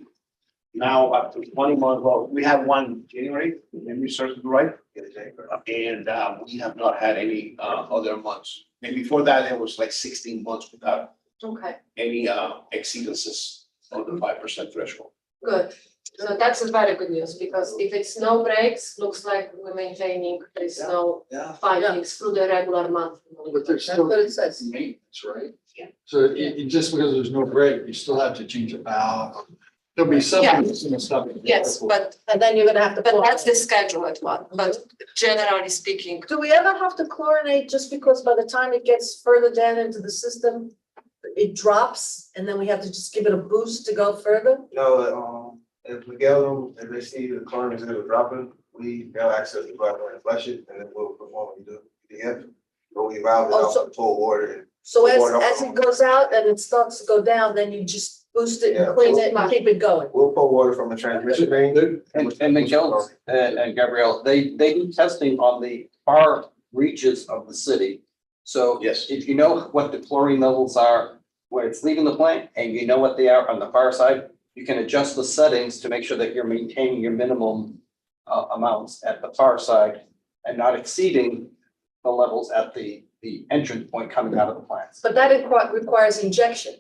now up to 20 months, well, we have one January, and we started right? And we have not had any other months. And before that, it was like 16 months without Okay, any exceedances of the 5% threshold. good. So that's a very good news, because if it's no breaks, looks like we're maintaining, there's no Yeah. findings through the regular month. But there's That's still what it says. maintenance, right? Yeah. So just because there's no break, you still have to change a valve. There'll be something that's gonna stop it. Yes, but And then you're gonna have to. that's the scheduled one, but generally speaking, Do we ever have to chlorinate just because by the time it gets further down into the system, it drops and then we have to just give it a boost to go further? No, if we get them, if they see the chlorine is dropping, we have access to go out there and flush it, and then we'll perform what we do. But we valve it Also- out to full water. So as it goes out and it starts to go down, then you just boost it and Yeah. clean it and keep it going. We'll pull water from the transmission main. And Miguel and Gabrielle, they do testing on the far reaches of the city. So Yes. if you know what the chlorine levels are when it's leaving the plant, and you know what they are on the far side, you can adjust the settings to make sure that you're maintaining your minimum amounts at the far side and not exceeding the levels at the entrance point coming out of the plants. But that requires injection.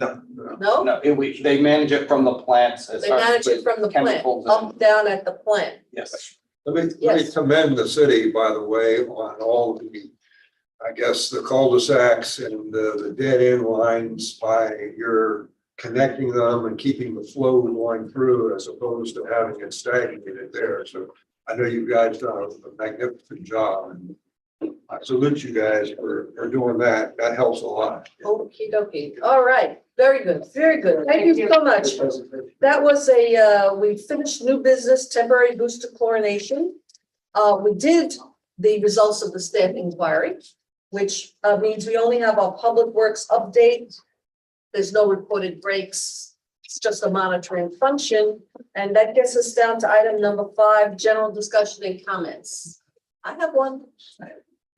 No. No? No, they manage it from the plants as They far as manage it with from the plant, chemicals up, and- down at the plant. Yes. Let me Yes. commend the city, by the way, on all the, I guess, the cul-de-sacs and the dead end lines by your connecting them and keeping the flow going through as opposed to having it stagnated there. So I know you guys done a magnificent job, and I salute you guys for doing that. That helps a lot. Okey dokey. All right, very good, very good. Thank you so much. That was we finished new business, temporary booster chlorination. We did the results of the staff inquiry, which means we only have our public works update. There's no reported breaks. It's just a monitoring function. And that gets us down to item number 5, general discussion and comments. I have one.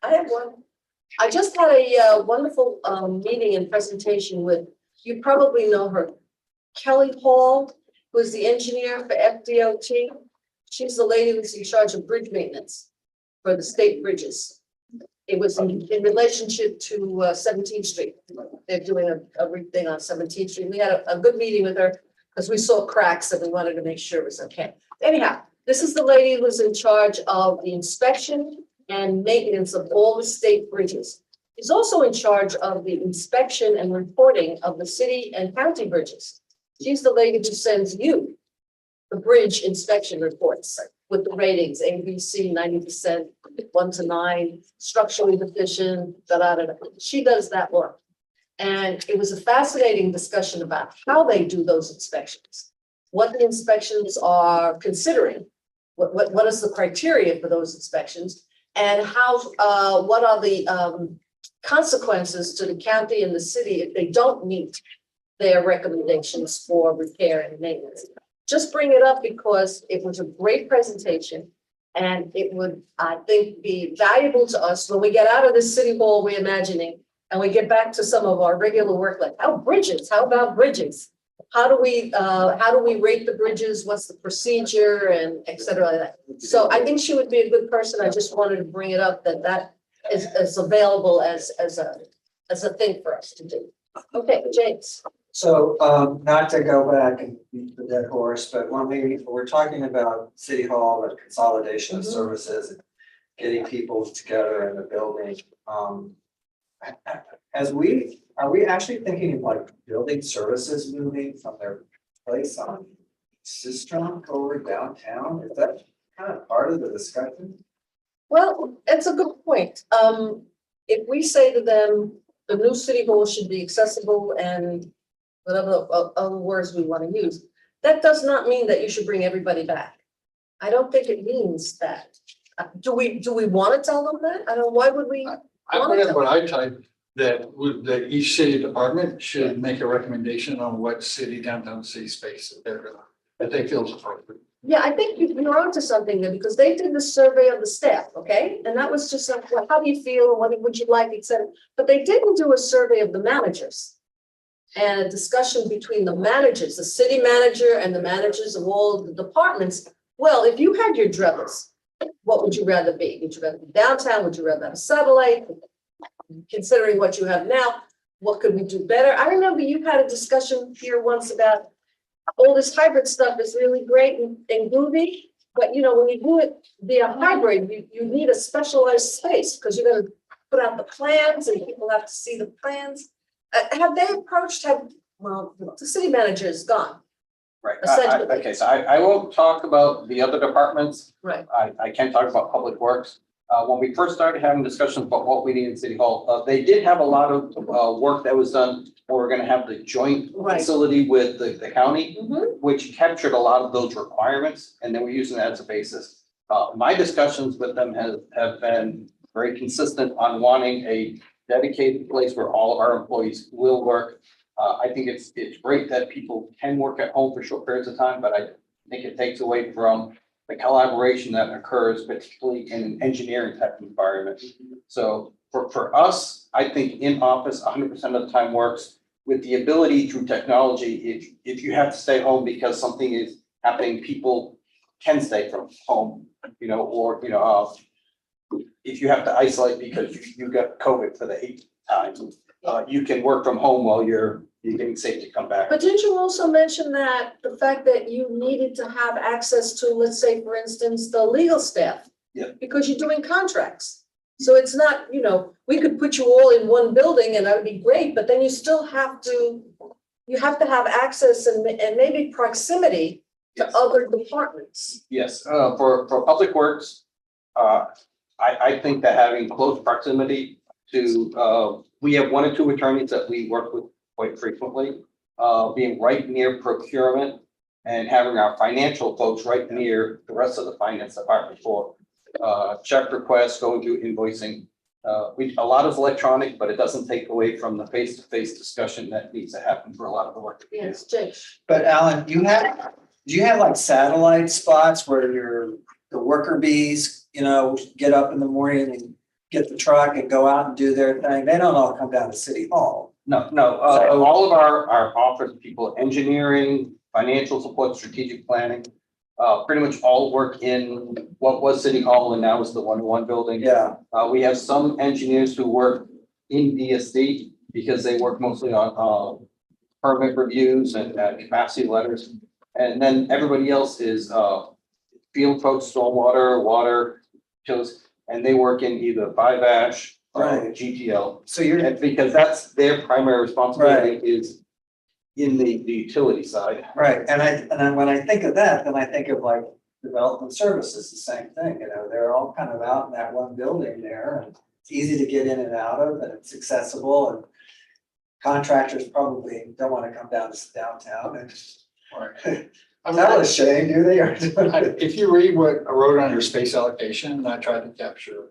I just had a wonderful meeting and presentation with You probably know her. Kelly Hall, who is the engineer for FDOT. She's the lady who's in charge of bridge maintenance for the state bridges. It was in relationship to 17th Street. They're doing a thing on 17th Street. We had a good meeting with her because we saw cracks and we wanted to make sure it was okay. Anyhow, this is the lady who's in charge of the inspection and maintenance of all the state bridges. She's also in charge of the inspection and reporting of the city and county bridges. She's the lady who sends you the bridge inspection reports with the ratings, A, B, C, 90%, 1 to 9, structurally deficient, da, da, da, da. She does that work. And it was a fascinating discussion about how they do those inspections, what the inspections are considering, what is the criteria for those inspections, and how, what are the consequences to the county and the city if they don't meet their recommendations for repair and maintenance. Just bring it up because it was a great presentation and it would, I think, be valuable to us when we get out of this city hall reimagining and we get back to some of our regular work, like how about bridges? How do we rate the bridges? What's the procedure and et cetera like that. So I think she would be a good person. I just wanted to bring it up that is available as a thing for us to do. Okay, James. So, not to go back and beat the dead horse, but when we're talking about City Hall and consolidation of services, and getting people together in the building, are we actually thinking of like building services moving from their place on Sistrum over downtown? Is that kind of part of the discussion? Well, it's a good point. If we say to them, the new city hall should be accessible and whatever other words we want to use, that does not mean that you should bring everybody back. I don't think it means that. Do we want to tell them that? I don't know, why would we? I put in what I typed, that each city department should make a recommendation on what downtown city space that they feel is appropriate. Yeah, I think you're onto something there because they did the survey of the staff, okay? And that was just like, well, how do you feel? What would you like, et cetera? But they didn't do a survey of the managers. And a discussion between the managers, the city manager and the managers of all the departments. Well, if you had your druthers, what would you rather be? Would you rather be downtown? Would you rather have a satellite? Considering what you have now, what could we do better? I remember you had a discussion here once about all this hybrid stuff is really great and groovy, but you know, when you do it via hybrid, you need a specialized space because you're gonna put out the plans and people have to see the plans. Have they approached, well, the city manager is gone. Right, Essentially. okay, so I won't talk about the other departments. Right. I can talk about Public Works. When we first started having discussions about what we need in City Hall, they did have a lot of work that was done where we're gonna have the joint Right. facility with the county, Mhm. which captured a lot of those requirements, and then we're using that as a basis. My discussions with them have been very consistent on wanting a dedicated place where all of our employees will work. I think it's great that people can work at home for short periods of time, but I think it takes away from the collaboration that occurs, particularly in an engineering type environment. So for us, I think in office, 100% of the time works. With the ability through technology, if you have to stay home because something is happening, people can stay from home, you know, or, you know, if you have to isolate because you got COVID for the 8th time, you can work from home while you're getting safe to come back. But didn't you also mention that the fact that you needed to have access to, let's say, for instance, the legal staff? Yeah. Because you're doing contracts. So it's not, you know, we could put you all in one building and that would be great, but then you still have to, have access and maybe proximity to other departments. Yes, for Public Works, I think that having close proximity to, we have 1 or 2 attorneys that we work with quite frequently, being right near procurement and having our financial folks right near the rest of the finance department for check requests, going through invoicing. A lot is electronic, but it doesn't take away from the face-to-face discussion that needs to happen for a lot of the work. Yes, Jake. But Alan, do you have like satellite spots where the worker bees, you know, get up in the morning and get the truck and go out and do their thing? They don't all come down to City Hall. No, all of our office people, engineering, financial support, strategic planning, pretty much all work in what was City Hall and now is the 101 building. Yeah, We have some engineers who work in DSD because they work mostly on permit reviews and capacity letters. And then everybody else is field folks, stormwater, water, utilities, and they work in either 5-ash or Right. GTL. so you're, And because that's their primary responsibility is in the utility side. right, and then when I think of that, then I think of like development services, the same thing, you know, they're all kind of out in that one building there, and it's easy to get in and out of, and it's accessible, and contractors probably don't want to come down to downtown and tell us, Shane, do they? Or If you read what I wrote under space allocation, I tried to capture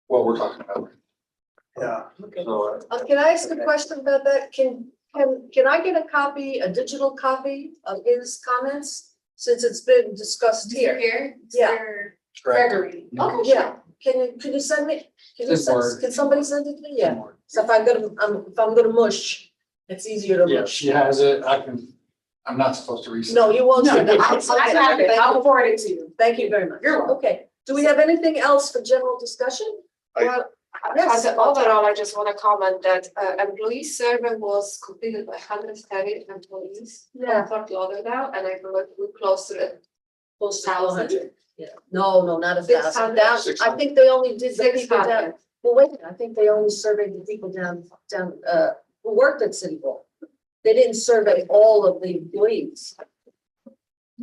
what we're talking about. Yeah, Okay. So, Can I ask a question about that? Can I get a copy, a digital copy of his comments? Since it's been discussed here. Yeah. Gregory. Oh, yeah. Can you send me, It's Word. can somebody send it to me? Yeah. So if I'm gonna mush, it's easier to yeah, mush. she has it. I'm not supposed to resend. No, you won't. No, send it. I have it. I'll forward it to you. Thank you very much. You're welcome. Okay. Do we have anything else for general discussion? Well, Yes. as an overall, I just wanna comment that employee survey was completed by 130 employees. Yeah. From Fort Lauderdale, and I believe we close to it. Close to 1,000. 400. Yeah. No, not a thousand. 600. Down, I think they only did the people down. 600. Well, wait, a minute, I think they only surveyed the people down, who worked at City Hall. They didn't survey all of the employees.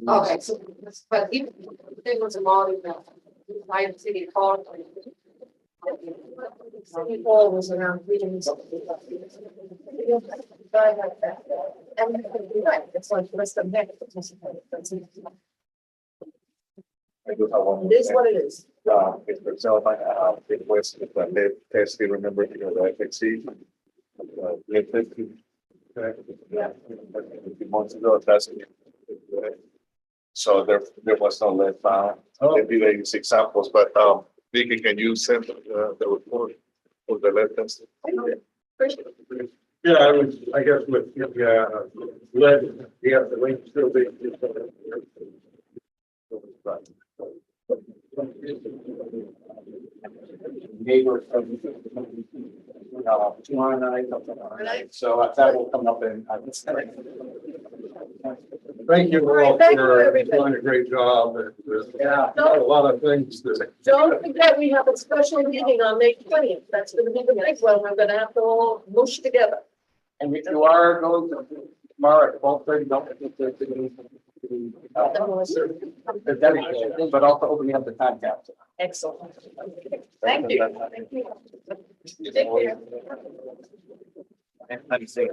Okay, so, but even, there was a lot of that, like City Hall. City Hall was around 300. And you're right, it's like the rest of them. I do have one. It is what it is. It's for example, it was the lead test, you remember, you know, the FXC. Lead testing. Yeah. A few months ago, that's. So there was no lead found. They did use examples, but Vicky, can you send the report for the lead testing? Yeah, I guess with, lead, the link still be. Neighbor from tomorrow night, so that will come up in. Thank you All right, all thank you, for everybody. doing a great job. Yeah. A lot of things that. Don't forget, we have a special meeting on May 20th. That's gonna be the big one. We're gonna have to all mush together. And if you are going to tomorrow at 12:30, don't forget the dedication, but also opening up the time capsule. Excellent. Thank you. Thank you. Take care. I'm saying.